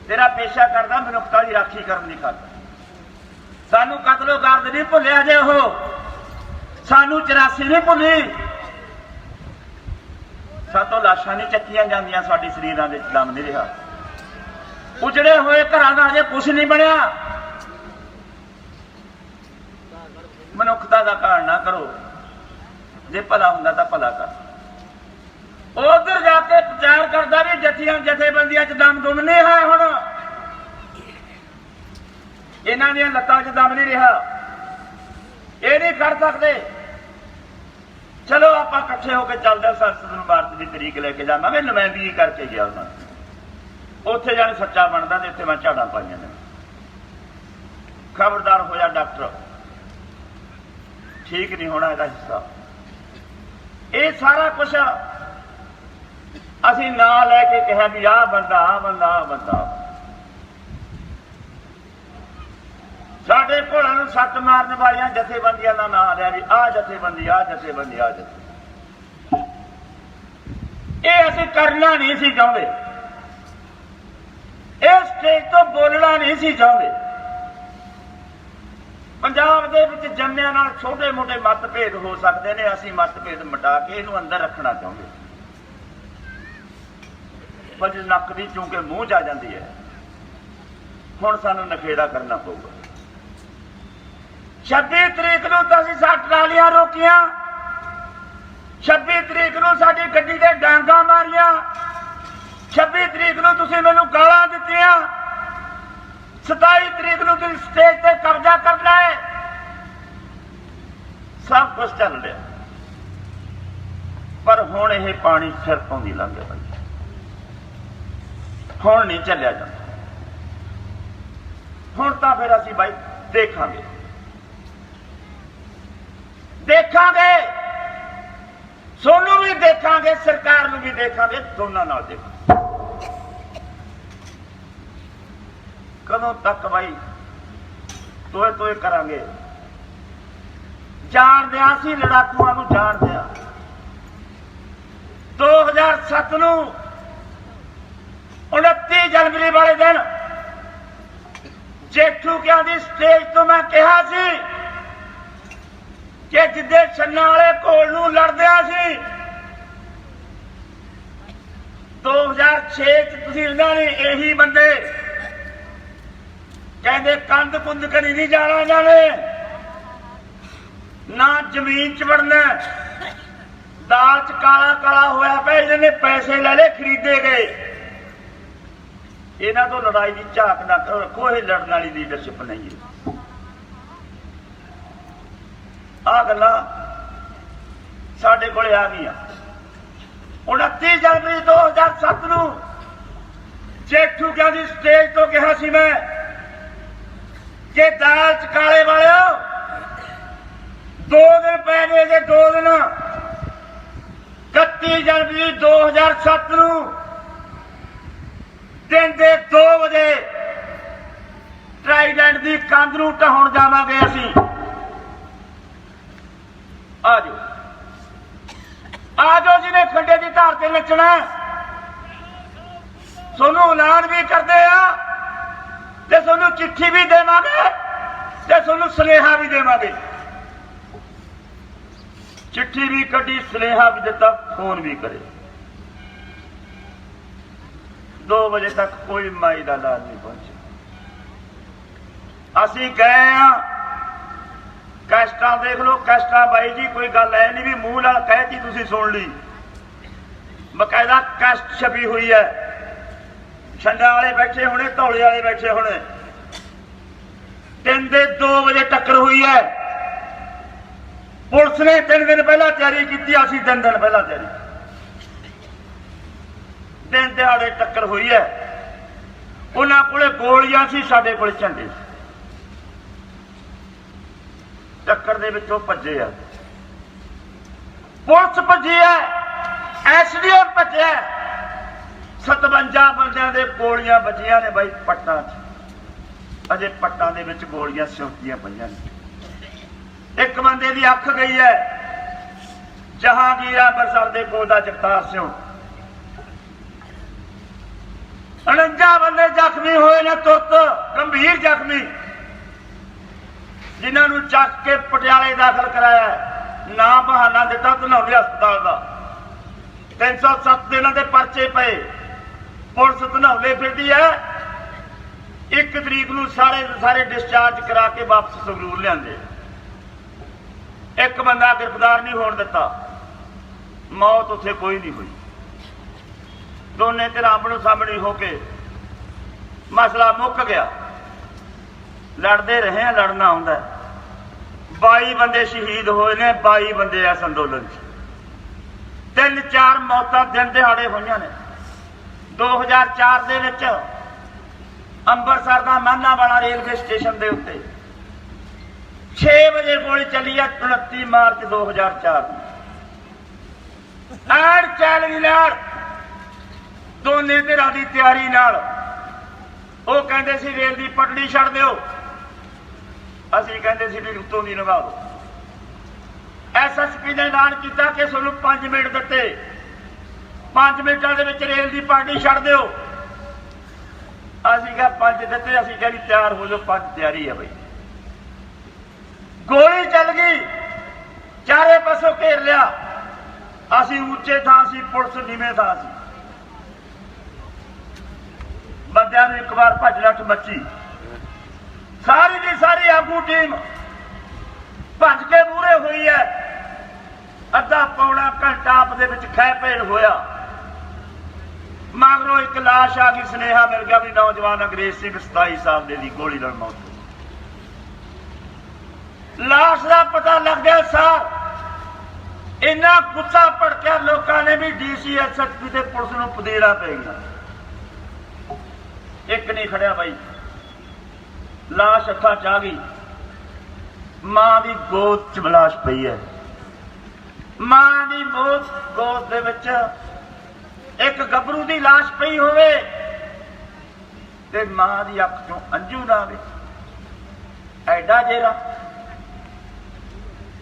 तेरा पेशा करदा मनुखता की राखी करने की खातर। सानू कतलो गर्द नहीं भुलिया जे हो, सानू 84 नहीं भुली, सातों लाशां नहीं चक्कियां जांदियां, साडी शरीरां दे दम नहीं रहा, उजड़े हुए घरां दा अजे कुछ नहीं बनया। मनुखता का घाण ना करो, जे भला हुंदा तां भला कर। उधर जाके प्रचार करता भी जथियां जथेबंदियां च दम दुम नहीं है। हुण ਇਹਨਾਂ ਦੀਆਂ ਲੱਤਾਂ 'ਚ ਦਮ ਨਹੀਂ ਰਿਹਾ, ਇਹ ਨਹੀਂ ਕਰ ਸਕਦੇ। ਚਲੋ ਆਪਾਂ ਇਕੱਠੇ ਹੋ ਕੇ ਚੱਲਦੇ, ਸੰਸਦ ਨੂੰ ਮਾਰਚ ਦੀ ਤਰੀਕ ਲੈ ਕੇ ਜਾਵਾਂਗੇ। ਨੁਮਾਇੰਦਗੀ ਕਰਕੇ ਗਿਆ ਉਹਨਾਂ ਉੱਥੇ ਜਾਣ ਸੱਚਾ ਬਣਦਾ ਤੇ ਇੱਥੇ ਮੈਂ ਝਾੜਾਂ ਪਾਈਆਂ ਨੇ। ਖਬਰਦਾਰ ਹੋਇਆ ਡਾਕਟਰ, ਠੀਕ ਨਹੀਂ ਹੋਣਾ ਇਹਦਾ ਹਿੱਸਾ। ਇਹ ਸਾਰਾ ਕੁਛ ਅਸੀਂ ਨਾਂ ਲੈ ਕੇ ਕਿਹਾ ਵੀ ਆਹ ਬੰਦਾ ਆਹ ਬੰਦਾ ਆਹ ਬੰਦਾ। ਸਾਡੇ ਘੋੜਾਂ ਨੂੰ ਸੱਟ ਮਾਰਨ ਵਾਲੀਆਂ ਜਥੇਬੰਦੀਆਂ ਦਾ ਨਾਂ ਲਿਆ ਵੀ ਆਹ ਜਥੇਬੰਦੀ ਆਹ ਜਥੇਬੰਦੀ ਆਹ ਜਥੇ। ਇਹ ਅਸੀਂ ਕਰਨਾ ਨਹੀਂ ਸੀ ਚਾਹੁੰਦੇ, ਇਹ ਸਟੇਜ ਤੋਂ ਬੋਲਣਾ ਨਹੀਂ ਸੀ ਚਾਹੁੰਦੇ। ਪੰਜਾਬ ਦੇ ਵਿੱਚ ਜੰਮਿਆਂ ਨਾਲ ਛੋਟੇ ਮੋਟੇ ਮਤਭੇਦ ਹੋ ਸਕਦੇ ਨੇ, ਅਸੀਂ ਮਤਭੇਦ ਮਿਟਾ ਕੇ ਇਹਨੂੰ ਅੰਦਰ ਰੱਖਣਾ ਚਾਹੁੰਦੇ। ਪਰ ਨੱਕ ਦੀ ਚੂੰਕੇ ਮੂੰਹ 'ਚ ਆ ਜਾਂਦੀ ਹੈ, ਹੁਣ ਸਾਨੂੰ ਨਖੇੜਾ ਕਰਨਾ ਪਊਗਾ। 26 ਤਰੀਕ ਨੂੰ ਤਾਂ ਅਸੀਂ 60 ਟਰਾਲੀਆਂ ਰੋਕੀਆਂ, 26 ਤਰੀਕ ਨੂੰ ਸਾਡੀ ਗੱਡੀ ਦੇ ਡਾਂਗਾਂ ਮਾਰੀਆਂ, 26 ਤਰੀਕ ਨੂੰ ਤੁਸੀਂ ਮੈਨੂੰ ਗਾਲਾਂ ਦਿੱਤੀਆਂ, 27 ਤਰੀਕ ਨੂੰ ਤੁਸੀਂ ਸਟੇਜ ਤੇ ਕਬਜ਼ਾ ਕਰਨਾ ਹੈ। ਸਭ ਕੁਝ ਚੱਲ ਰਿਹਾ, ਪਰ ਹੁਣ ਇਹ ਪਾਣੀ ਸਿਰ ਤੋਂ ਦੀ ਲੰਘ ਗਿਆ। ਹੁਣ ਨਹੀਂ ਚੱਲਿਆ ਜਾਂਦਾ। ਹੁਣ ਤਾਂ ਫਿਰ ਅਸੀਂ ਬਾਈ ਦੇਖਾਂਗੇ, ਸੋਨੂੰ ਵੀ ਦੇਖਾਂਗੇ, ਸਰਕਾਰ ਨੂੰ ਵੀ ਦੇਖਾਂਗੇ, ਦੋਨਾਂ ਨਾਲ ਦੇਖਾਂਗੇ। ਕਦੋਂ ਤੱਕ ਬਾਈ ਤੋਏ ਤੋਏ ਕਰਾਂਗੇ? ਜਾਣਦੇ ਹਾਂ ਅਸੀਂ ਲੜਾਕੂਆਂ ਨੂੰ, ਜਾਣਦੇ ਹਾਂ। 2007 ਨੂੰ 29 ਜਨਵਰੀ ਵਾਲੇ ਦਿਨ ਜੇਠੂਕਿਆਂ ਦੀ ਸਟੇਜ ਤੋਂ ਮੈਂ ਕਿਹਾ ਸੀ ਕਿ ਜਿੱਦੇ ਛੰਨਾ ਵਾਲੇ ਘੋਲ ਨੂੰ ਲੜਦਿਆਂ ਸੀ 2006 ਚ ਤੁਸੀਂ ਇਹਨਾਂ ਨੇ ਇਹੀ ਬੰਦੇ ਕਹਿੰਦੇ ਕੰਧ ਕੁੰਧ ਕਰੀ ਨਹੀਂ ਜਾਣਾ ਇਹਨਾਂ ਨੇ, ਨਾ ਜ਼ਮੀਨ ਚ ਵੜਨਾ, ਦਾਲ ਚ ਕਾਲਾ ਕਾਲਾ ਹੋਇਆ ਪਿਆ, ਇਹਨਾਂ ਨੇ ਪੈਸੇ ਲੈ ਲਏ, ਖਰੀਦੇ ਗਏ। ਇਹਨਾਂ ਤੋਂ ਲੜਾਈ ਦੀ ਝਾਕ ਨਾ ਕਰੋ, ਕੋਈ ਲੜਨ ਵਾਲੀ ਲੀਡਰਸ਼ਿਪ ਨਹੀਂ ਹੈ। ਆਹ ਗੱਲਾਂ ਸਾਡੇ ਕੋਲੇ ਆ ਗਈਆਂ। 29 ਜਨਵਰੀ 2007 ਨੂੰ ਜੇਠੂਕਿਆਂ ਦੀ ਸਟੇਜ ਤੋਂ ਕਿਹਾ ਸੀ ਮੈਂ ਕਿ ਦਾਲ ਚ ਕਾਲੇ ਵਾਲਿਓ 2 ਦਿਨ ਪੈ ਗਏ ਜੇ, 2 ਦਿਨ 31 ਜਨਵਰੀ 2007 ਨੂੰ ਦਿਨ ਦੇ 2 ਵਜੇ ਟ੍ਰਾਈਡੈਂਟ ਦੀ ਕੰਧ ਨੂੰ ਢਾਉਣ ਜਾਵਾਂਗੇ ਅਸੀਂ। ਆ ਜਾਓ ਜਿਹਨੇ ਖੰਡੇ ਦੀ ਧਾਰ ਤੇ ਨੱਚਣਾ। ਤੁਹਾਨੂੰ ਐਲਾਨ ਵੀ ਕਰਦੇ ਆ ਤੇ ਤੁਹਾਨੂੰ ਚਿੱਠੀ ਵੀ ਦੇਵਾਂਗੇ ਤੇ ਤੁਹਾਨੂੰ ਸੁਨੇਹਾ ਵੀ ਦੇਵਾਂਗੇ। ਚਿੱਠੀ ਵੀ ਕੱਢੀ, ਸੁਨੇਹਾ ਵੀ ਦਿੱਤਾ, ਫੋਨ ਵੀ ਕਰੇ। 2 ਵਜੇ ਤੱਕ ਕੋਈ ਮਾਈ ਦਾ ਲਾਲ ਨਹੀਂ ਪਹੁੰਚਿਆ। ਅਸੀਂ ਗਏ ਆ, ਕੈਸਟਾਂ ਦੇਖ ਲਓ, ਕੈਸਟਾਂ ਬਾਈ ਜੀ ਕੋਈ ਗੱਲ ਐ ਨਹੀਂ ਵੀ ਮੂੰਹ ਨਾਲ ਕਹਿਤੀ ਤੁਸੀਂ ਸੁਣ ਲਈ, ਬਕਾਇਦਾ ਕੈਸਟ ਛਪੀ ਹੋਈ ਹੈ। ਛੰਡਾ ਵਾਲੇ ਬੈਠੇ ਹੋਣੇ, ਧੌਲੇ ਵਾਲੇ ਬੈਠੇ ਹੋਣੇ। ਦਿਨ ਦੇ 2 ਵਜੇ ਟੱਕਰ ਹੋਈ ਹੈ। ਪੁਲਿਸ ਨੇ 3 ਦਿਨ ਪਹਿਲਾਂ ਤਿਆਰੀ ਕੀਤੀ, ਅਸੀਂ 3 ਦਿਨ ਪਹਿਲਾਂ ਤਿਆਰੀ। ਦਿਨ ਦਿਹਾੜੇ ਟੱਕਰ ਹੋਈ ਹੈ। ਉਹਨਾਂ ਕੋਲੇ ਗੋਲੀਆਂ ਸੀ, ਸਾਡੇ ਕੋਲੇ ਝੰਡੇ ਸੀ। ਟੱਕਰ ਦੇ ਵਿੱਚੋਂ ਭੱਜੇ ਆ, ਪੁਲਿਸ ਭੱਜੀ ਹੈ, ਐਸਡੀਐਮ ਭੱਜਿਆ। 57 ਬੰਦਿਆਂ ਦੇ ਗੋਲੀਆਂ ਵੱਜੀਆਂ ਨੇ ਬਾਈ ਪੱਟਾਂ 'ਚ। ਅਜੇ ਪੱਟਾਂ ਦੇ ਵਿੱਚ ਗੋਲੀਆਂ ਸਿਉਂਕੀਆਂ ਪਈਆਂ ਨੇ। ਇੱਕ ਬੰਦੇ ਦੀ ਅੱਖ ਗਈ ਹੈ, ਜਹਾਂਗੀਰ ਅੰਮ੍ਰਿਤਸਰ ਦੇ ਕੋਲ ਦਾ ਜਗਤਾਰ ਸਿੰਘ। 49 ਬੰਦੇ ਜ਼ਖਮੀ ਹੋਏ ਨੇ, ਤੁਰਤ ਗੰਭੀਰ ਜ਼ਖਮੀ, ਜਿਨ੍ਹਾਂ ਨੂੰ ਚੱਕ ਕੇ ਪਟਿਆਲੇ ਦਾਖਲ ਕਰਾਇਆ। ਨਾ ਬਹਾਨਾ ਦਿੱਤਾ ਧਨੌਲੇ ਹਸਪਤਾਲ ਦਾ। 307 ਦਿਨਾਂ ਦੇ ਪਰਚੇ ਪਏ। ਪੁਲਿਸ ਧਨੌਲੇ ਫਿਰਦੀ ਹੈ। 1 ਤਰੀਕ ਨੂੰ ਸਾਰੇ ਡਿਸਚਾਰਜ ਕਰਾ ਕੇ ਵਾਪਸ ਸੰਗਰੂਰ ਲਿਆਂਦੇ। ਇੱਕ ਬੰਦਾ ਗ੍ਰਿਫਤਾਰ ਨਹੀਂ ਹੋਣ ਦਿੱਤਾ। ਮੌਤ ਉੱਥੇ ਕੋਈ ਨਹੀਂ ਹੋਈ। ਦੋਨੇ ਧਿਰਾਂ ਆਮਣੋ ਸਾਹਮਣੇ ਹੋ ਕੇ ਮਸਲਾ ਮੁੱਕ ਗਿਆ। लड़ते रहे हैं, लड़ना आउंदा। 22 बंदे शहीद होए ने, 22 बंदे इस अंदोलन च, 3-4 मौतां दिन दिहाड़े होईयां ने। 2004 ਦੇ ਵਿੱਚ ਅੰਮ੍ਰਿਤਸਰ ਦਾ ਮਾਨਾਂਵਾਲਾ ਰੇਲਵੇ ਸਟੇਸ਼ਨ ਦੇ ਉੱਤੇ 6 ਵਜੇ ਗੋਲੀ ਚੱਲੀ ਆ 29 ਮਾਰਚ 2004 ਨੂੰ। ਐਨ ਚੈਲੰਜ ਨਾਲ ਦੋਨੇ ਧਿਰਾਂ ਦੀ ਤਿਆਰੀ ਨਾਲ ਉਹ ਕਹਿੰਦੇ ਸੀ ਰੇਲ ਦੀ ਪਟੜੀ ਛੱਡ ਦਿਓ, ਅਸੀਂ ਕਹਿੰਦੇ ਸੀ ਵੀ ਉੱਤੋਂ ਦੀ ਲੰਘਾ ਦਿਓ। SSP ਨੇ ਐਲਾਨ ਕੀਤਾ ਕਿ ਤੁਹਾਨੂੰ 5 ਮਿੰਟ ਦਿੱਤੇ, 5 ਮਿੰਟਾਂ ਦੇ ਵਿੱਚ ਰੇਲ ਦੀ ਪਟੜੀ ਛੱਡ ਦਿਓ। ਅਸੀਂ ਕਿਹਾ 5 ਦਿੱਤੇ, ਅਸੀਂ ਕਹਿੰਦੇ ਤਿਆਰ ਹੋ ਜਾਓ, 5 ਤਿਆਰੀ ਹੈ ਬਈ। ਗੋਲੀ ਚੱਲ ਗਈ, ਚਾਰੇ ਪਾਸੋਂ ਘੇਰ ਲਿਆ। ਅਸੀਂ ਉੱਚੇ ਥਾਂ ਸੀ, ਪੁਲਿਸ ਨੀਵੇਂ ਥਾਂ ਸੀ। ਬੰਦਿਆਂ ਨੂੰ ਇੱਕ ਵਾਰ ਭੱਜ ਨੱਠ ਮੱਚੀ, ਸਾਰੀ ਦੀ ਸਾਰੀ ਆਗੂ ਟੀਮ ਭੱਜ ਕੇ ਮੂਹਰੇ ਹੋਈ ਹੈ। ਅੱਧਾ ਪੌਣਾ ਘੰਟਾ ਆਪ ਦੇ ਵਿੱਚ ਖਹਿ ਭੇੜ ਹੋਇਆ। ਮਗਰੋਂ ਇੱਕ ਲਾਸ਼ ਆ ਗਈ, ਸੁਨੇਹਾ ਮਿਲ ਗਿਆ ਵੀ ਨੌਜਵਾਨ ਅੰਗਰੇਜ਼ ਸਿੰਘ 27 ਸਾਲ ਦੇ ਦੀ ਗੋਲੀ ਨਾਲ ਮੌਤ। ਲਾਸ਼ ਦਾ ਪਤਾ ਲੱਗ ਗਿਆ ਸਾਰ ਇੰਨਾ ਗੁੱਸਾ ਭੜਕਿਆ ਲੋਕਾਂ ਨੇ ਵੀ DC SSP ਤੇ ਪੁਲਿਸ ਨੂੰ ਪਦੇੜਾ ਪੈ ਗਿਆ। ਇੱਕ ਨਹੀਂ ਖੜਿਆ ਬਾਈ, ਲਾਸ਼ ਅੱਖਾਂ ਚ ਆ ਗਈ। ਮਾਂ ਦੀ ਗੋਦ ਚ ਲਾਸ਼ ਪਈ ਹੈ। ਮਾਂ ਦੀ ਗੋਦ ਦੇ ਵਿੱਚ ਇੱਕ ਗੱਭਰੂ ਦੀ ਲਾਸ਼ ਪਈ ਹੋਵੇ ਤੇ ਮਾਂ ਦੀ ਅੱਖ ਚੋਂ ਅੰਜੂ ਨਾ ਆਵੇ, ਐਡਾ ਜੇਰਾ।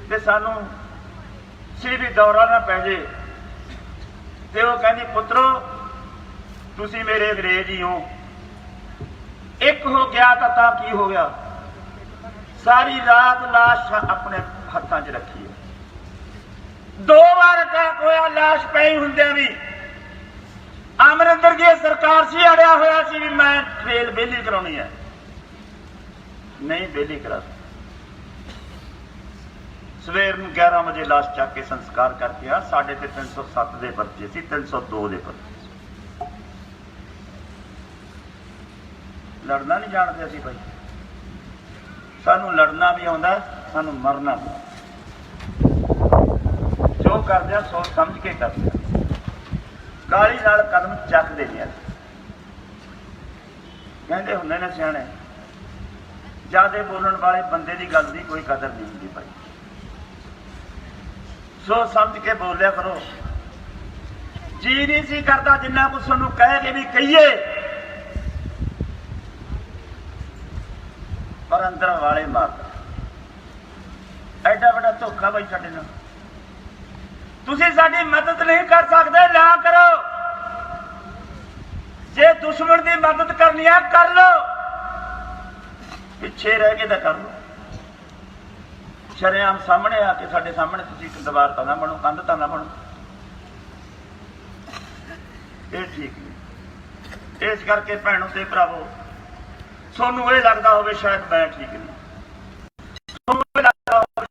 ਤੇ ਸਾਨੂੰ ਸੀ ਵੀ ਦੌਰਾ ਨਾ ਪੈ ਜੇ। ਤੇ ਉਹ ਕਹਿੰਦੀ ਪੁੱਤਰੋ ਤੁਸੀਂ ਮੇਰੇ ਅੰਗਰੇਜ਼ ਹੀ ਹੋ। ਇੱਕ ਹੋ ਗਿਆ ਤਾਂ ਕੀ ਹੋ ਗਿਆ। ਸਾਰੀ ਰਾਤ ਲਾਸ਼ ਆਪਣੇ ਹੱਥਾਂ 'ਚ ਰੱਖੀ ਹੈ। 2 ਵਾਰ ਅਟੈਕ ਹੋਇਆ ਲਾਸ਼ ਪਈ ਹੁੰਦਿਆਂ ਵੀ। ਅਮਰਿੰਦਰ ਦੀ ਸਰਕਾਰ ਸੀ, ਅੜਿਆ ਹੋਇਆ ਸੀ ਵੀ ਮੈਂ ਟ੍ਰੇਲ ਵਿਹਲੀ ਕਰਾਉਣੀ ਹੈ, ਨਹੀਂ ਵਿਹਲੀ ਕਰਾ। ਸਵੇਰ ਨੂੰ 11 ਵਜੇ ਲਾਸ਼ ਚੱਕ ਕੇ ਸੰਸਕਾਰ ਕਰਕੇ ਆ। ਸਾਡੇ ਤੇ 307 ਦੇ ਪਰਚੇ ਸੀ, 302 ਦੇ ਪਰਚੇ। ਲੜਨਾ ਨਹੀਂ ਜਾਣਦੇ ਅਸੀਂ ਭਾਈ। ਸਾਨੂੰ ਲੜਨਾ ਵੀ ਆਉਂਦਾ, ਸਾਨੂੰ ਮਰਨਾ ਵੀ। ਜੋ ਕਰਦੇ ਆ ਸੋਚ ਸਮਝ ਕੇ ਕਰਦੇ ਆ, ਕਾਹਲੀ ਨਾਲ ਕਦਮ ਚੱਕਦੇ ਨਹੀਂ। ਕਹਿੰਦੇ ਹੁੰਦੇ ਨੇ ਸਿਆਣੇ, ਜਿਆਦੇ ਬੋਲਣ ਵਾਲੇ ਬੰਦੇ ਦੀ ਗੱਲ ਦੀ ਕੋਈ ਕਦਰ ਨਹੀਂ ਹੁੰਦੀ ਭਾਈ। ਸੋਚ ਸਮਝ ਕੇ ਬੋਲਿਆ ਕਰੋ। ਜੀ ਨਹੀਂ ਸੀ ਕਰਦਾ ਜਿੰਨਾ ਕੁਛ ਤੁਹਾਨੂੰ ਕਹਿ ਕੇ ਵੀ ਕਹੀਏ, ਪਰ ਅੰਦਰ ਵਾਲੇ ਮਾਰਦਾ। ਐਡਾ ਵੱਡਾ ਧੋਖਾ ਬਾਈ ਸਾਡੇ ਨਾਲ। ਤੁਸੀਂ ਸਾਡੀ ਮਦਦ ਨਹੀਂ ਕਰ ਸਕਦੇ, ਨਾ ਕਰੋ। ਜੇ ਦੁਸ਼ਮਣ ਦੀ ਮਦਦ ਕਰਨੀ ਹੈ ਕਰ ਲਓ, ਪਿੱਛੇ ਰਹਿ ਕੇ ਤਾਂ ਕਰ ਲਓ। ਸ਼ਰੇਆਮ ਸਾਹਮਣੇ ਆ ਕੇ ਸਾਡੇ ਸਾਹਮਣੇ ਤੁਸੀਂ ਇੱਕ ਦੀਵਾਰ ਤਾਂ ਨਾ ਬਣੋ, ਕੰਧ ਤਾਂ ਨਾ ਬਣੋ। ਇਹ ਠੀਕ ਨਹੀਂ। ਇਸ ਕਰਕੇ ਭੈਣੋ ਤੇ ਭਰਾਵੋ, ਤੁਹਾਨੂੰ ਇਹ ਲੱਗਦਾ ਹੋਵੇ ਸ਼ਾਇਦ ਮੈਂ ਠੀਕ ਨਹੀਂ, ਤੁਹਾਨੂੰ ਇਹ ਲੱਗਦਾ ਹੋਵੇ,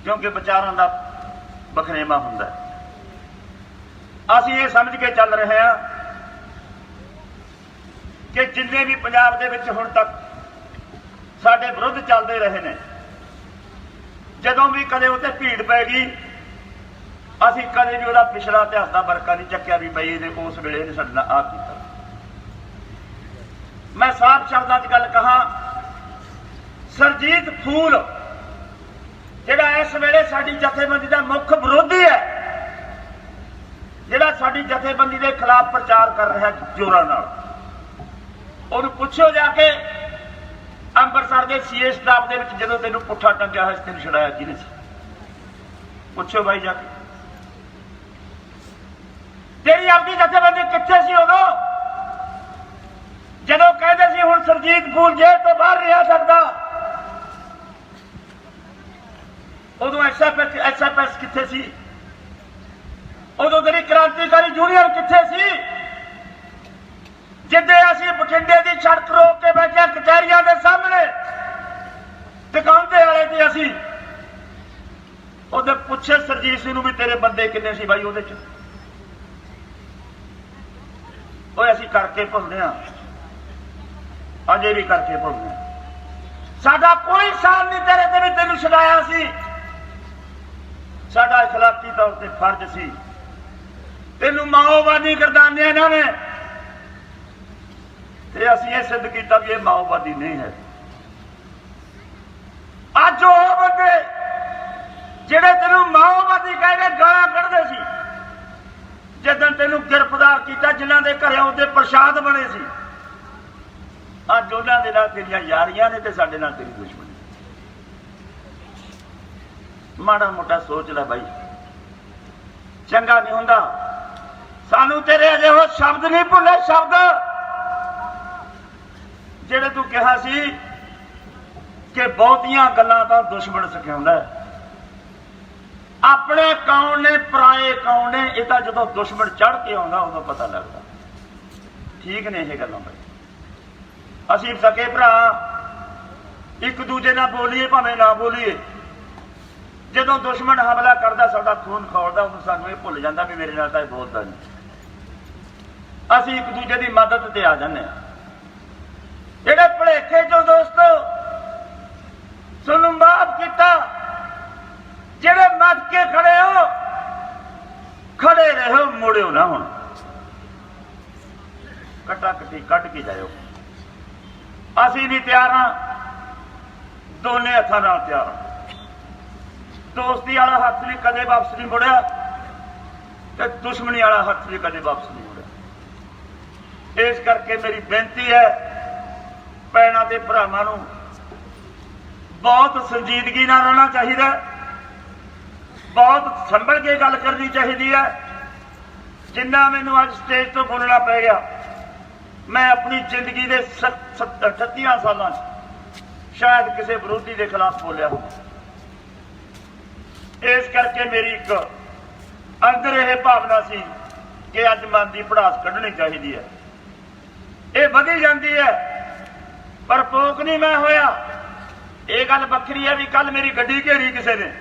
ਕਿਉਂਕਿ ਵਿਚਾਰਾਂ ਦਾ ਬਖਰੇਵਾ ਹੁੰਦਾ। ਅਸੀਂ ਇਹ ਸਮਝ ਕੇ ਚੱਲ ਰਹੇ ਹਾਂ ਕਿ ਜਿੰਨੇ ਵੀ ਪੰਜਾਬ ਦੇ ਵਿੱਚ ਹੁਣ ਤੱਕ ਸਾਡੇ ਵਿਰੁੱਧ ਚੱਲਦੇ ਰਹੇ ਨੇ, ਜਦੋਂ ਵੀ ਕਦੇ ਉੱਤੇ ਭੀੜ ਪੈ ਗਈ, ਅਸੀਂ ਕਦੇ ਵੀ ਉਹਦਾ ਪਿਛਲਾ ਇਤਿਹਾਸ ਦਾ ਵਰਕਾ ਨਹੀਂ ਚੱਕਿਆ ਵੀ ਬਈ ਇਹਨੇ ਉਸ ਵੇਲੇ ਇਹਨੇ ਸਾਡੇ ਨਾਲ ਆਹ ਕੀਤਾ। ਮੈਂ ਸਾਫ਼ ਸ਼ਬਦਾਂ 'ਚ ਗੱਲ ਕਹਾਂ, ਸਰਜੀਤ ਫੂਲ ਜਿਹੜਾ ਇਸ ਵੇਲੇ ਸਾਡੀ ਜਥੇਬੰਦੀ ਦਾ ਮੁੱਖ ਵਿਰੋਧੀ ਹੈ, ਜਿਹੜਾ ਸਾਡੀ ਜਥੇਬੰਦੀ ਦੇ ਖਿਲਾਫ ਪ੍ਰਚਾਰ ਕਰ ਰਿਹਾ ਜ਼ੋਰਾਂ ਨਾਲ, ਉਹਨੂੰ ਪੁੱਛੋ ਜਾ ਕੇ ਅੰਮ੍ਰਿਤਸਰ ਦੇ CA ਸਟਾਫ ਦੇ ਵਿੱਚ ਜਦੋਂ ਤੈਨੂੰ ਪੁੱਠਾ ਟੰਗਿਆ ਹੋਇਆ ਸੀ ਤੈਨੂੰ ਛੁਡਾਇਆ ਕਿਹਨੇ ਸੀ? ਪੁੱਛੋ ਬਾਈ ਜਾ ਕੇ। ਤੇਰੀ ਆਪਣੀ ਜਥੇਬੰਦੀ ਕਿੱਥੇ ਸੀ ਉਦੋਂ ਜਦੋਂ ਕਹਿੰਦੇ ਸੀ ਹੁਣ ਸਰਜੀਤ ਫੂਲ ਜੇਲ੍ਹ ਤੋਂ ਬਾਹਰ ਨਹੀਂ ਆ ਸਕਦਾ? ਉਦੋਂ SFS ਕਿੱਥੇ ਸੀ? ਉਦੋਂ ਤੇਰੀ ਕ੍ਰਾਂਤੀਕਾਰੀ ਯੂਨੀਅਨ ਕਿੱਥੇ ਸੀ? ਜਿੱਦੇ ਅਸੀਂ ਬਠਿੰਡੇ ਦੀ ਸੜਕ ਰੋਕ ਕੇ ਬੈਠੇ ਕਚਹਿਰੀਆਂ ਦੇ ਸਾਹਮਣੇ ਟਿਕਾਉਂਦੇ ਵਾਲੇ ਤੇ ਅਸੀਂ ਉਹਦੇ ਪੁੱਛੇ ਸਰਜੀਤ ਸਿੰਘ ਨੂੰ ਵੀ ਤੇਰੇ ਬੰਦੇ ਕਿੰਨੇ ਸੀ ਬਾਈ ਉਹਦੇ ਚ? ਓਏ ਅਸੀਂ ਕਰਕੇ ਭੁੱਲਦੇ ਹਾਂ। अजे भी करके भुगतना। साडा कोई साल नहीं तेरे ते भी तेनू छुड़ाया सी। साडा इखलाकी तौर पर फर्ज सी। तेनू माओवादी करदानिया इन्होंने ते असीं ये सिद्ध किया भी ये माओवादी नहीं है। अज वो बंदे जेड़े तेनू माओवादी कह के गालां कढ़दे सी, जिदन तेनू गिरफ्तार किया जिन्हां दे घरे उहदे प्रसाद बने सी, अज उन्हां दे नाल तेरियां यारियां ने ते साडे नाल तेरी दुश्मनी। माड़ा मोटा सोच लै भाई, चंगा नहीं हुंदा। सानू तेरे अजे वो शब्द नहीं भुले, शब्द जेड़े तू कहा सी कि बहुतियां गल्लां तां दुश्मन सिखाउंदा है। अपने कौन ने पराए कौन ने, ये तो जो दुश्मन चढ़ के आउंदा उदों पता लगता। ठीक ने ये गल्लां भाई, असीं सके भरा एक दूजे नाल बोलीए भावें ना बोलीए, जदों दुश्मन हमला करदा साडा खून खौलदा उदों सानूं ये भुल जांदा भी मेरे नाल तां बोलदा नहीं। असीं एक दूजे की मदद ते आ जाने। जेड़े भुलेखे चों दोस्तों तुहानूं माफ किया, जेड़े मत के खड़े हो, खड़े रहो, मुड़ियो ना। हुण कट्टा कट्टी कट के जाओ। असीं भी तैयार हाँ, दोने हथां नाल तैयार हाँ। दोस्ती वाला हथ भी कदे वापस नहीं मुड़िया ते दुश्मनी वाला हथ भी कदे वापस नहीं मुड़िया। इस करके मेरी बेनती है भैणां ते भरावां नूं बहुत संजीदगी नाल रहना चाहिए, बहुत संभल के गल करनी चाहिए है। जिन्ना मैनूं अज स्टेज तो बोलना पै गया, मैं अपनी जिंदगी के 38 सालों शायद किसी विरोधी के खिलाफ बोलिया हो। इस करके मेरी एक अंदर यह भावना सी कि अज मन की भड़ास कढ़नी चाहिए है। ये वधी जाती है पर पोक नहीं मैं होया। ये गल वखरी है भी कल मेरी गड्डी घेरी किसी ने,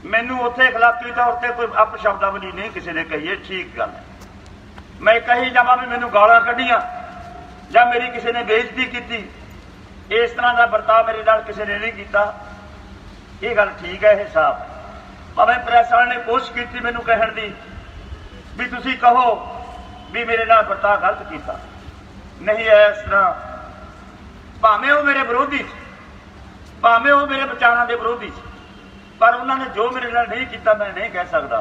मैनू उत्थे इखलाकी तौर पर कोई अपशब्दावली नहीं किसी ने कही है, ठीक गल है। मैं कही जावा भी मैनू गालां कढ़ियां या मेरी किसी ने बेइज्जती की, इस तरह का बर्ताव मेरे नाल किसी ने नहीं किया, ये गल ठीक है। यह साफ भावें प्रेस वाले ने कोशिश की मैनू कहण दी भी तुसीं कहो भी मेरे नाल बर्ताव गलत किया, नहीं है इस तरह। भावें वो मेरे विरोधी, भावें वो मेरे विचारों के विरोधी, पर उन्होंने जो मेरे नाल नहीं किया मैं नहीं कह सकता,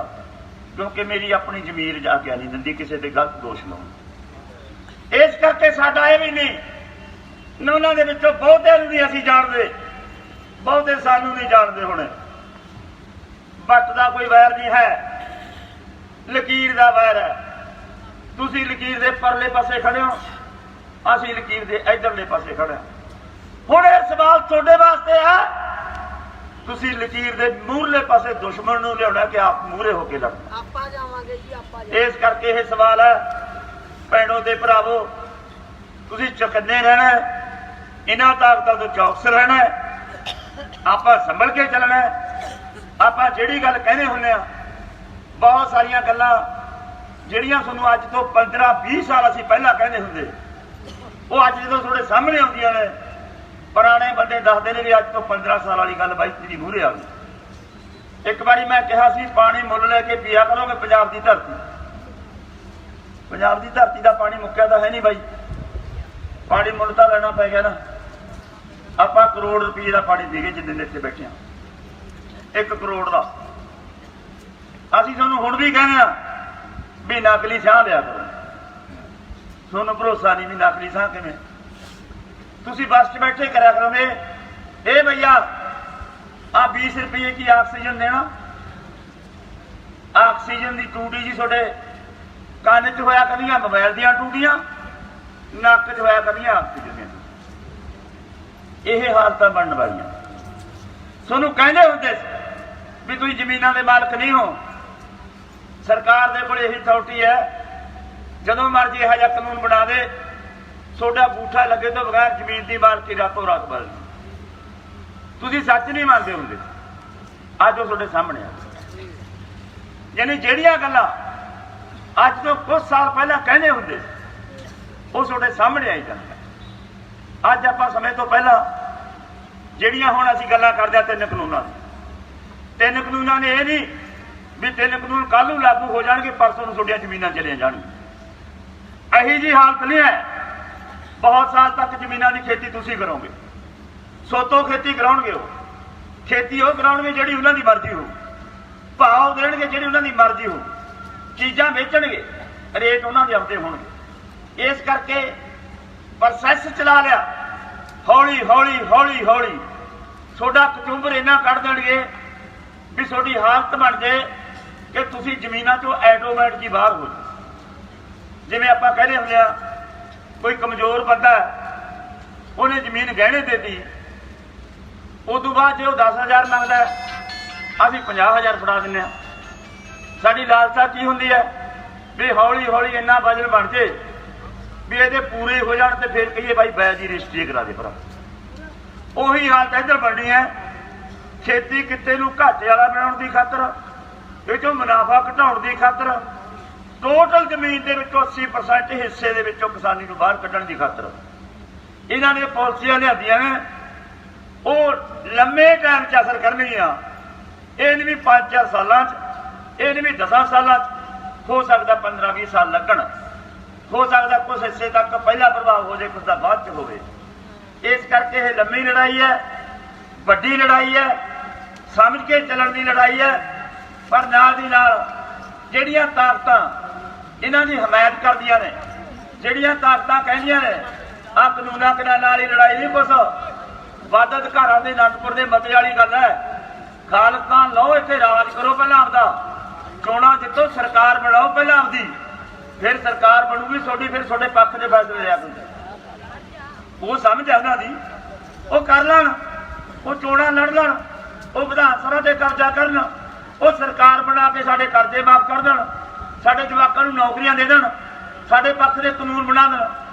क्योंकि मेरी अपनी जमीर आग्या नहीं दिंदी किसी के गलत दोष लाउण। इस करके साडा ये भी नहीं, उन्होंने विचों बहुते नहीं असीं जाणदे, बहुते सानू नहीं जानते। हुण बट का कोई वैर नहीं है, लकीर का वैर है। तुसीं लकीर के परले पासे खड़े हो, असीं लकीर के इधरले पासे खड़े हैं। हुण ये सवाल तुहाडे वास्ते है, तुसीं लकीर के मूहरले पासे दुश्मन नूं लियाउणा कि आप मूहरे होके लड़ना। आपां जावांगे जी, आपां जावांगे। इस करके यह सवाल है भैणों ते भरावो, तुसीं चौकन्ने रहना, इन्हां ताकतां तो चौकस रहना, आपां संभल के चलना। आपां जिहड़ी गल कहने हुंदे आ, बहुत सारियां गल्लां जिहड़ियां तुहानूं अज तो 15-20 साल असीं पहलां कहंदे हुंदे, वो अज जदों तुहाडे सामने आउंदियां ने, पुराने बंदे दसदे ने भी अज तो 15 साल वाली गल बाई तेरी मूहरे आ गई। एक बारी मैं कहा सी पानी मुल लैके पिया करोगे पंजाब की धरती, पंजाब की धरती का पानी मुक्या तो है नहीं भाई, पानी मुल तो लेना पै गया ना। आपां करोड़ रुपये का पानी पी गए जिन्ने इत्थे बैठे हैं, 1 करोड़ का। असीं तुहानूं हुण भी कहने भी नकली साह लिया करो, तुहानूं भरोसा नहीं भी नकली साह किवें। तुसीं बस च बैठे करा करोगे, ए भैया आ 20 रुपये की ऑक्सीजन देना, ऑक्सीजन की टूटी जी थोड़े कान च होया करदियां मोबाइल दियां टूटियां, नक च होया करदियां ऑक्सीजन दियां। यह हालत बनन वालियां। तुहानूं कहंदे हुंदे भी तुसीं जमीनां दे मालक नहीं हो, सरकार दे कोल यही अथॉरिटी है, जदों मर्जी इहो जिहा कानून बना दे, सोडा बूठा लगे तो बगैर जमीन की मालकी रातों रात बदल। तुसीं सच नहीं मानते हुंदे, अज वो तुहाडे सामने आ। यानी जिहड़ियां गल्लां अज तो कुछ साल पहला कहने हुंदे, वो तुहाडे सामने आई जांदियां। ਅੱਜ ਆਪਾਂ ਸਮੇਂ ਤੋਂ ਪਹਿਲਾਂ ਜਿਹੜੀਆਂ ਹੁਣ ਅਸੀਂ ਗੱਲਾਂ ਕਰਦੇ ਹਾਂ ਤਿੰਨ ਕਾਨੂੰਨਾਂ ਨੇ ਇਹ ਨਹੀਂ ਵੀ ਤਿੰਨ ਕਾਨੂੰਨ ਕੱਲ੍ਹ ਨੂੰ ਲਾਗੂ ਹੋ ਜਾਣਗੇ, ਪਰਸੋਂ ਨੂੰ ਤੁਹਾਡੀਆਂ ਜ਼ਮੀਨਾਂ ਚਲੀਆਂ ਜਾਣਗੀਆਂ। ਇਹੀ ਜੀ ਹਾਲਤ ਨਹੀਂ ਹੈ। ਬਹੁਤ ਸਾਲ ਤੱਕ ਜ਼ਮੀਨਾਂ ਦੀ ਖੇਤੀ ਤੁਸੀਂ ਕਰੋਗੇ, ਸੋਤੋਂ ਖੇਤੀ ਕਰਾਉਣਗੇ, ਉਹ ਖੇਤੀ ਉਹ ਕਰਾਉਣਗੇ ਜਿਹੜੀ ਉਹਨਾਂ ਦੀ ਮਰਜ਼ੀ ਹੋ, ਭਾਅ ਦੇਣਗੇ ਜਿਹੜੀ ਉਹਨਾਂ ਦੀ ਮਰਜ਼ੀ ਹੋ, ਚੀਜ਼ਾਂ ਵੇਚਣਗੇ, ਰੇਟ ਉਹਨਾਂ ਦੇ ਆਪਦੇ ਹੋਣਗੇ। ਇਸ ਕਰਕੇ ਪ੍ਰੋਸੈਸ ਚਲਾ ਲਿਆ, ਹੌਲੀ ਹੌਲੀ ਹੌਲੀ ਹੌਲੀ ਤੁਹਾਡਾ ਕਚੂੰਬਰ ਇੰਨਾ ਕੱਢ ਦੇਣਗੇ ਵੀ ਤੁਹਾਡੀ ਹਾਲਤ ਬਣ ਜੇ ਕਿ ਤੁਸੀਂ ਜ਼ਮੀਨਾਂ ਚੋਂ ਆਟੋਮੈਟਿਕ ਹੀ ਬਾਹਰ ਹੋ ਜਾਓ। ਜਿਵੇਂ ਆਪਾਂ ਕਹਿੰਦੇ ਹੁੰਦੇ ਆ, ਕੋਈ ਕਮਜ਼ੋਰ ਬੰਦਾ ਉਹਨੇ ਜ਼ਮੀਨ ਗਹਿਣੇ ਦੇਤੀ, ਉਦੋਂ ਬਾਅਦ ਜੇ ਉਹ 10,000 ਮੰਗਦਾ ਅਸੀਂ 50,000 ਫੜਾ ਦਿੰਦੇ ਹਾਂ। ਸਾਡੀ ਲਾਲਸਾ ਕੀ ਹੁੰਦੀ ਹੈ ਵੀ ਹੌਲੀ ਹੌਲੀ ਇੰਨਾ ਵਜਨ ਬਣ ਜੇ ਵੀ ਇਹਦੇ ਪੂਰੇ ਹੋ ਜਾਣ ਤੇ ਫਿਰ ਕਹੀਏ ਭਾਈ ਬੈ ਦੀ ਰਜਿਸਟਰੀ ਕਰਾ ਦੇ ਭਰਾ। ਉਹੀ ਹਾਲਤ ਇੱਧਰ ਬਣਨੀ ਹੈ। ਖੇਤੀ ਕਿੱਤੇ ਨੂੰ ਘਾਟੇ ਵਾਲਾ ਬਣਾਉਣ ਦੀ ਖਾਤਰ, ਇਹ ਚੋਂ ਮੁਨਾਫਾ ਘਟਾਉਣ ਦੀ ਖਾਤਰ, ਟੋਟਲ ਜ਼ਮੀਨ ਦੇ ਵਿੱਚੋਂ 80% ਹਿੱਸੇ ਦੇ ਵਿੱਚੋਂ ਕਿਸਾਨੀ ਨੂੰ ਬਾਹਰ ਕੱਢਣ ਦੀ ਖਾਤਰ ਇਹਨਾਂ ਨੇ ਪਾਲਿਸੀਆਂ ਲਿਆਂਦੀਆਂ ਨੇ। ਉਹ ਲੰਮੇ ਟਾਈਮ 'ਚ ਅਸਰ ਕਰਨਗੀਆਂ। ਇਹ ਨਹੀਂ ਵੀ 5-4 ਸਾਲਾਂ 'ਚ, ਇਹ ਨਹੀਂ ਵੀ 10 ਸਾਲਾਂ 'ਚ, ਹੋ ਸਕਦਾ 15-20 ਸਾਲ ਲੱਗਣ, ਹੋ ਸਕਦਾ ਕੁਝ ਹਿੱਸੇ ਤੱਕ ਪਹਿਲਾ ਪ੍ਰਭਾਵ ਹੋ ਜਾਏ, ਕੁਝ ਦਾ ਬਾਅਦ 'ਚ ਹੋਵੇ। ਇਸ ਕਰਕੇ ਇਹ ਲੰਮੀ ਲੜਾਈ ਹੈ, ਵੱਡੀ ਲੜਾਈ ਹੈ, ਸਮਝ ਕੇ ਚੱਲਣ ਦੀ ਲੜਾਈ ਹੈ। ਪਰ ਨਾਲ ਦੀ ਨਾਲ ਜਿਹੜੀਆਂ ਤਾਕਤਾਂ ਇਹਨਾਂ ਦੀ ਹਮਾਇਤ ਕਰਦੀਆਂ ਨੇ, ਜਿਹੜੀਆਂ ਤਾਕਤਾਂ ਕਹਿੰਦੀਆਂ ਨੇ ਆਹ ਕਾਨੂੰਨਾਂ ਕਨਾਂ ਨਾਲ ਹੀ ਲੜਾਈ ਨਹੀਂ, ਕੁਛ ਵੱਧ ਅਧਿਕਾਰਾਂ ਦੇ ਅਨੰਦਪੁਰ ਦੇ ਮਤੇ ਵਾਲੀ ਗੱਲ ਹੈ। ਖਾਲਸਤਾਨ ਲਓ, ਇੱਥੇ ਰਾਜ ਕਰੋ, ਪਹਿਲਾਂ ਆਪਦਾ ਚੋਣਾਂ ਜਿੱਤੋ, ਸਰਕਾਰ ਬਣਾਓ ਪਹਿਲਾਂ ਆਪਦੀ, ਫਿਰ ਸਰਕਾਰ ਬਣੂਗੀ ਤੁਹਾਡੀ, ਫਿਰ ਤੁਹਾਡੇ ਪੱਖ ਦੇ ਫੈਸਲੇ ਲਿਆ ਕੋਈ। ਉਹ ਸਮਝ ਆ ਉਹਨਾਂ ਦੀ, ਉਹ ਕਰ ਲੈਣ, ਉਹ ਚੋਣਾਂ ਲੜ ਲੈਣ, ਉਹ ਵਿਧਾਨ ਸਭਾ ਤੇ ਕਬਜ਼ਾ ਕਰਨ, ਉਹ ਸਰਕਾਰ ਬਣਾ ਕੇ ਸਾਡੇ ਕਰਜ਼ੇ ਮਾਫ ਕਰ ਦੇਣ, ਸਾਡੇ ਜਵਾਕਾਂ ਨੂੰ ਨੌਕਰੀਆਂ ਦੇ ਦੇਣ, ਸਾਡੇ ਪੱਖ ਦੇ ਕਾਨੂੰਨ ਬਣਾ ਦੇਣ।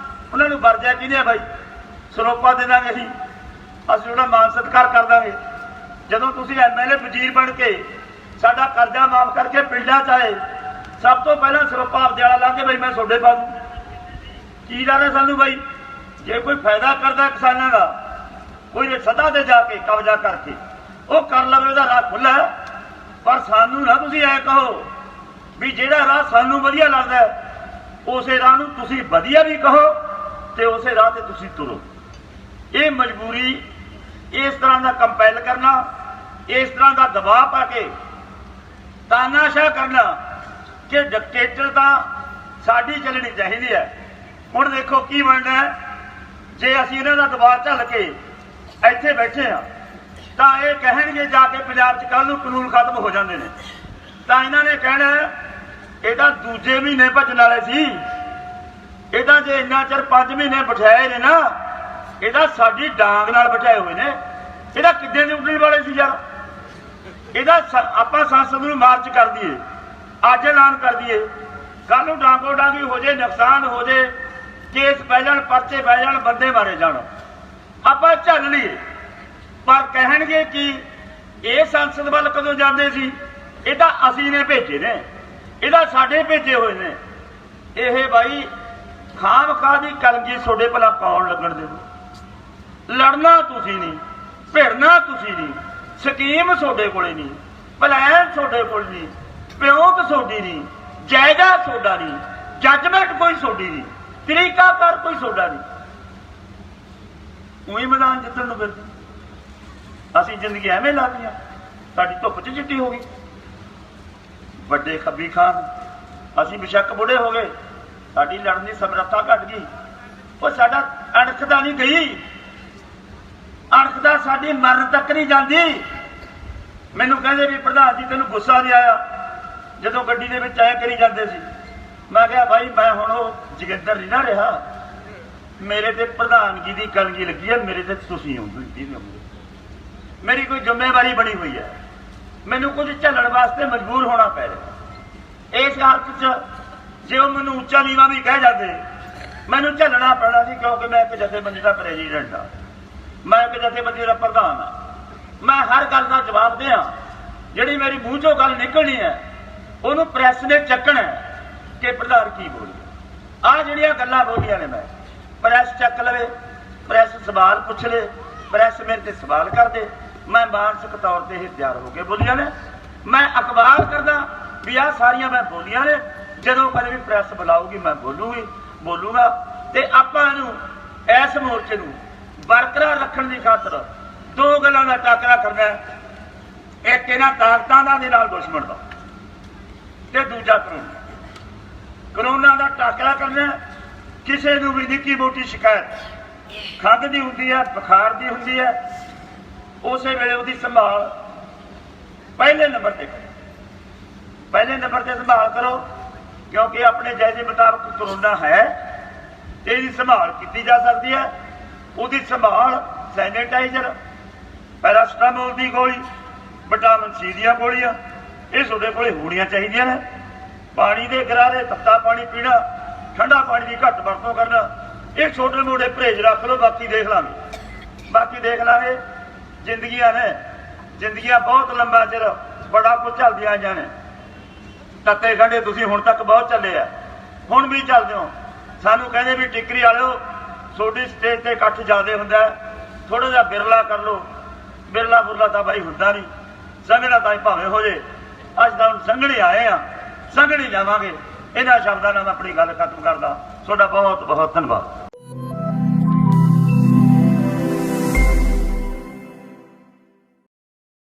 ਉਹਨਾਂ ਨੂੰ ਵਰਜਿਆ ਕਿਹਨੇ ਆ ਬਾਈ? ਸਰੋਪਾ ਦੇ ਦਾਂਗੇ ਅਸੀਂ ਉਹਦਾ ਮਾਨ ਸਤਿਕਾਰ ਕਰ ਦਾਂਗੇ। ਜਦੋਂ ਤੁਸੀਂ MLA ਵਜ਼ੀਰ ਬਣ ਕੇ ਸਾਡਾ ਕਰਜ਼ਾ ਮਾਫ ਕਰਕੇ ਪਿੰਡਾਂ 'ਚ ਆਏ, ਸਭ ਤੋਂ ਪਹਿਲਾਂ ਸਰੋਪਾ ਆਪਦੇ ਵਾਲਾ ਲਾ ਕੇ ਬਈ ਮੈਂ ਤੁਹਾਡੇ ਪਾ ਦੂੰ। ਕੀ ਡਰ ਹੈ ਸਾਨੂੰ ਬਾਈ? ਜੇ ਕੋਈ ਫਾਇਦਾ ਕਰਦਾ ਕਿਸਾਨਾਂ ਦਾ, ਕੋਈ ਸੱਤਾ ਤੇ ਜਾ ਕੇ ਕਬਜ਼ਾ ਕਰਕੇ ਉਹ ਕਰ ਲਵੇ, ਉਹਦਾ ਰਾਹ ਖੁੱਲ੍ਹਾ। ਪਰ ਸਾਨੂੰ ਨਾ ਤੁਸੀਂ ਐ ਕਹੋ ਵੀ ਜਿਹੜਾ ਰਾਹ ਸਾਨੂੰ ਵਧੀਆ ਲੱਗਦਾ ਉਸੇ ਰਾਹ ਨੂੰ ਤੁਸੀਂ ਵਧੀਆ ਵੀ ਕਹੋ ਤੇ ਉਸੇ ਰਾਹ ਤੇ ਤੁਸੀਂ ਤੁਰੋ। ਇਹ ਮਜਬੂਰੀ, ਇਸ ਤਰ੍ਹਾਂ ਦਾ ਕੰਪੈਲ ਕਰਨਾ, ਇਸ ਤਰ੍ਹਾਂ ਦਾ ਦਬਾਅ ਪਾ ਕੇ ਤਾਨਾਸ਼ਾਹ ਕਰਨਾ ਕਿ ਡਿਕਟੇਟਰ ਤਾਂ ਸਾਡੀ ਚੱਲਣੀ ਚਾਹੀਦੀ ਹੈ। ਹੁਣ ਦੇਖੋ ਕੀ ਬਣਨਾ ਜੇ ਅਸੀਂ ਇਹਨਾਂ ਦਾ ਦਬਾਅ ਝੱਲ ਕੇ ਇੱਥੇ ਬੈਠੇ ਹਾਂ ਤਾਂ ਇਹ ਕਹਿਣਗੇ ਜਾ ਕੇ ਪੰਜਾਬ 'ਚ ਕੱਲ੍ਹ ਨੂੰ ਕਾਨੂੰਨ ਖਤਮ ਹੋ ਜਾਂਦੇ ਨੇ, ਤਾਂ ਇਹਨਾਂ ਨੇ ਕਹਿਣਾ ਇਹ ਤਾਂ ਦੂਜੇ ਮਹੀਨੇ ਭੱਜਣ ਵਾਲੇ ਸੀ, ਇਹ ਤਾਂ ਜੇ ਇੰਨਾ ਚਿਰ 5 ਮਹੀਨੇ ਬਿਠਾਏ ਨੇ ਨਾ, ਇਹਦਾ ਸਾਡੀ ਡਾਂਗ ਨਾਲ ਬਿਠਾਏ ਹੋਏ ਨੇ, ਇਹਦਾ ਕਿੱਡੇ ਦੇ ਉੱਡਣ ਵਾਲੇ ਸੀ ਯਾਰ। ਇਹਦਾ ਆਪਾਂ ਸੰਸਦ ਨੂੰ ਮਾਰਚ ਕਰ ਦਈਏ, ਅੱਜ ਐਲਾਨ ਕਰ ਦਈਏ, ਕੱਲ੍ਹ ਨੂੰ ਡਾਂਗੋ ਡਾਂਗੀ ਹੋ ਜੇ, ਨੁਕਸਾਨ ਹੋ ਜੇ, ਕੇਸ ਪੈ ਜਾਣ, ਪਰਚੇ ਪੈ ਜਾਣ, ਬੰਦੇ ਮਾਰੇ ਜਾਣ, ਆਪਾਂ ਝੱਲ ਲਈਏ। ਪਰ ਕਹਿਣਗੇ ਕਿ ਇਹ ਸੰਸਦ ਵੱਲ ਕਦੋਂ ਜਾਂਦੇ ਸੀ? ਇਹ ਤਾਂ ਅਸੀਂ ਨੇ ਭੇਜੇ ਨੇ, ਇਹਦਾ ਸਾਡੇ ਭੇਜੇ ਹੋਏ ਨੇ। ਇਹ ਬਾਈ ਖਾਮ-ਖਾ ਦੀ ਕਲਗੀ ਤੁਹਾਡੇ ਭਲਾ ਕੌਣ ਲੱਗਣ ਦੇ? ਲੜਨਾ ਤੁਸੀਂ ਨਹੀਂ, ਭਿੜਨਾ ਤੁਸੀਂ ਨਹੀਂ, ਸਕੀਮ ਤੁਹਾਡੇ ਕੋਲੇ ਨਹੀਂ, ਪਲਾਨ ਤੁਹਾਡੇ ਕੋਲ ਨਹੀਂ, ਪਿਓਤ ਤੁਹਾਡੀ ਨਹੀਂ, ਜਾਇਦਾਦ ਤੁਹਾਡਾ ਨਹੀਂ, ਜੱਜਮੈਂਟ ਕੋਈ ਤੁਹਾਡੀ ਨਹੀਂ, ਤਰੀਕਾਕਾਰ ਕੋਈ ਤੁਹਾਡਾ ਨਹੀਂ। ਉਹੀ ਮੈਦਾਨ ਜਿੱਤਣ ਨੂੰ ਫਿਰਦੇ ਅਸੀਂ ਜ਼ਿੰਦਗੀ ਐਵੇਂ ਲਾ ਲਈਆਂ, ਸਾਡੀ ਧੁੱਪ 'ਚ ਚਿੱਟੀ ਹੋ ਗਈ। ਵੱਡੇ ਖੱਬੀ ਖਾਨ ਅਸੀਂ ਬੇਸ਼ੱਕ ਬੁੜੇ ਹੋ ਗਏ, ਸਾਡੀ ਲੜਨ ਦੀ ਸਮਰੱਥਾ ਘਟ ਗਈ। ਉਹ ਸਾਡਾ ਅਣਖ ਤਾਂ ਨਹੀਂ ਗਈ, ਅਣਖ ਤਾਂ ਸਾਡੀ ਮਰਨ ਤੱਕ ਨਹੀਂ ਜਾਂਦੀ। ਮੈਨੂੰ ਕਹਿੰਦੇ ਵੀ ਪ੍ਰਧਾਨ ਜੀ ਤੈਨੂੰ ਗੁੱਸਾ ਨਹੀਂ ਆਇਆ ਜਦੋਂ ਗੱਡੀ ਦੇ ਵਿੱਚ ਐਂ ਕਰੀ ਜਾਂਦੇ ਸੀ? ਮੈਂ ਕਿਹਾ ਭਾਈ ਮੈਂ ਹੁਣ ਉਹ ਜੋਗਿੰਦਰ ਨਹੀਂ ਨਾ ਰਿਹਾ, ਮੇਰੇ ਤੇ ਪ੍ਰਧਾਨਗੀ ਦੀ ਕਲਗੀ ਲੱਗੀ ਹੈ, ਮੇਰੇ ਤੇ ਤੁਸੀਂ ਹੋ, ਮੇਰੀ ਕੋਈ ਜ਼ਿੰਮੇਵਾਰੀ ਬਣੀ ਹੋਈ ਹੈ, ਮੈਨੂੰ ਕੁਝ ਝੱਲਣ ਵਾਸਤੇ ਮਜਬੂਰ ਹੋਣਾ ਪੈ ਰਿਹਾ। ਇਸ ਹਾਲਤ 'ਚ ਜੇ ਉਹ ਮੈਨੂੰ ਉੱਚਾ ਨੀਵਾਂ ਵੀ ਕਹਿ ਜਾਂਦੇ, ਮੈਨੂੰ ਝੱਲਣਾ ਪੈਣਾ ਸੀ, ਕਿਉਂਕਿ ਮੈਂ ਇੱਕ ਜਥੇਬੰਦੀ ਦਾ ਪ੍ਰੈਜ਼ੀਡੈਂਟ ਹਾਂ, ਮੈਂ ਇੱਕ ਜਥੇਬੰਦੀ ਦਾ ਪ੍ਰਧਾਨ ਹਾਂ। ਮੈਂ ਹਰ ਗੱਲ ਦਾ ਜਵਾਬ ਦਿਆਂ, ਜਿਹੜੀ ਮੇਰੀ ਮੂੰਹ 'ਚੋਂ ਗੱਲ ਨਿਕਲਣੀ ਹੈ ਉਹਨੂੰ ਪ੍ਰੈਸ ਨੇ ਚੱਕਣਾ ਕਿ ਪ੍ਰਧਾਨ ਕੀ ਬੋਲੀ। ਆਹ ਜਿਹੜੀਆਂ ਗੱਲਾਂ ਬੋਲੀਆਂ ਨੇ ਮੈਂ ਪ੍ਰੈਸ ਚੱਕ ਲਵੇ, ਪ੍ਰੈਸ ਸਵਾਲ ਪੁੱਛ ਲੈ, ਪ੍ਰੈਸ ਮੇਰੇ ਤੇ ਸਵਾਲ ਕਰ ਦੇ, ਮੈਂ ਮਾਨਸਿਕ ਤੌਰ ਤੇ ਹੀ ਤਿਆਰ ਹੋ ਕੇ ਬੋਲੀਆਂ ਨੇ। ਮੈਂ ਅਖਬਾਰ ਕਰਦਾ ਵੀ ਆਹ ਸਾਰੀਆਂ ਮੈਂ ਬੋਲੀਆਂ ਨੇ, ਜਦੋਂ ਕਦੇ ਵੀ ਪ੍ਰੈਸ ਬੁਲਾਊਗੀ ਮੈਂ ਬੋਲੂਗਾ। ਤੇ ਆਪਾਂ ਨੂੰ ਇਸ ਮੋਰਚੇ ਨੂੰ ਬਰਕਰਾਰ ਰੱਖਣ ਦੀ ਖਾਤਰ ਦੋ ਗੱਲਾਂ ਦਾ ਟਾਕਰਾ ਕਰਨਾ ਹੈ। ਇੱਕ ਇਹਨਾਂ ਤਾਕਤਾਂ ਦੇ ਨਾਲ ਦੁਸ਼ਮਣ ਦਾ, ਤੇ ਦੂਜਾ ਕਰੋਨਾ ਦਾ ਟਾਕਰਾ ਕਰਨਾ। ਕਿਸੇ ਨੂੰ ਵੀ ਨਿੱਕੀ ਮੋਟੀ ਸ਼ਿਕਾਇਤ ਖੰਘ ਦੀ ਹੁੰਦੀ ਹੈ, ਬੁਖਾਰ ਦੀ ਹੁੰਦੀ ਹੈ, ਉਸੇ ਵੇਲੇ ਉਹਦੀ ਸੰਭਾਲ ਪਹਿਲੇ ਨੰਬਰ ਤੇ ਸੰਭਾਲ ਕਰੋ, ਕਿਉਂਕਿ ਆਪਣੇ ਜਾਇਜ਼ੇ ਮੁਤਾਬਕ ਕਰੋਨਾ ਹੈ, ਇਹਦੀ ਸੰਭਾਲ ਕੀਤੀ ਜਾ ਸਕਦੀ ਹੈ। ਉਹਦੀ ਸੰਭਾਲ ਸੈਨੀਟਾਈਜ਼ਰ, ਪੈਰਾਸਟਾਮੋਲ ਦੀ ਗੋਲੀ, ਵਿਟਾਮਿਨ ਸੀ ਦੀਆਂ ਗੋਲੀਆਂ, ਇਹ ਤੁਹਾਡੇ ਕੋਲੇ ਹੋਣੀਆਂ ਚਾਹੀਦੀਆਂ ਨੇ। ਪਾਣੀ ਦੇ ਗਰਾਰੇ, ਤੱਤਾ ਪਾਣੀ ਪੀਣਾ, ਠੰਡਾ ਪਾਣੀ ਦੀ ਘੱਟ ਵਰਤੋਂ ਕਰਨਾ, ਇਹ ਛੋਟੇ ਮੋਟੇ ਪਰਹੇਜ਼ ਰੱਖ ਲਓ। ਬਾਕੀ ਦੇਖ ਲਾਂਗੇ। ਜ਼ਿੰਦਗੀਆਂ ਬਹੁਤ ਲੰਬਾ ਚਿਰ ਬੜਾ ਕੁਝ ਚੱਲਦੀਆਂ ਆਈਆਂ ਨੇ। ਤੱਤੇ ਖੰਡੇ ਤੁਸੀਂ ਹੁਣ ਤੱਕ ਬਹੁਤ ਚੱਲੇ ਆ, ਹੁਣ ਵੀ ਚੱਲਦੇ ਹੋ। ਸਾਨੂੰ ਕਹਿੰਦੇ ਵੀ ਟਿੱਕਰੀ ਵਾਲਿਓ ਤੁਹਾਡੀ ਸਟੇਜ ਤੇ ਇਕੱਠ ਜ਼ਿਆਦਾ ਹੁੰਦਾ, ਥੋੜਾ ਜਿਹਾ ਬਿਰਲਾ ਕਰ ਲਓ। ਬਿਰਲਾ ਤਾਂ ਬਾਈ ਹੁੰਦਾ ਨਹੀਂ, ਸੰਘਣਾ ਤਾਂ ਭਾਵੇਂ ਹੋ ਜੇ। ਅੱਜ ਤਾਂ ਹੁਣ ਸੰਘਣੇ ਆਏ ਆ, ਸੰਘਣੇ ਜਾਵਾਂਗੇ। ਇਹਨਾਂ ਸ਼ਬਦਾਂ ਨਾਲ ਮੈਂ ਆਪਣੀ ਗੱਲ ਖਤਮ ਕਰਦਾ। ਤੁਹਾਡਾ ਬਹੁਤ ਬਹੁਤ ਧੰਨਵਾਦ।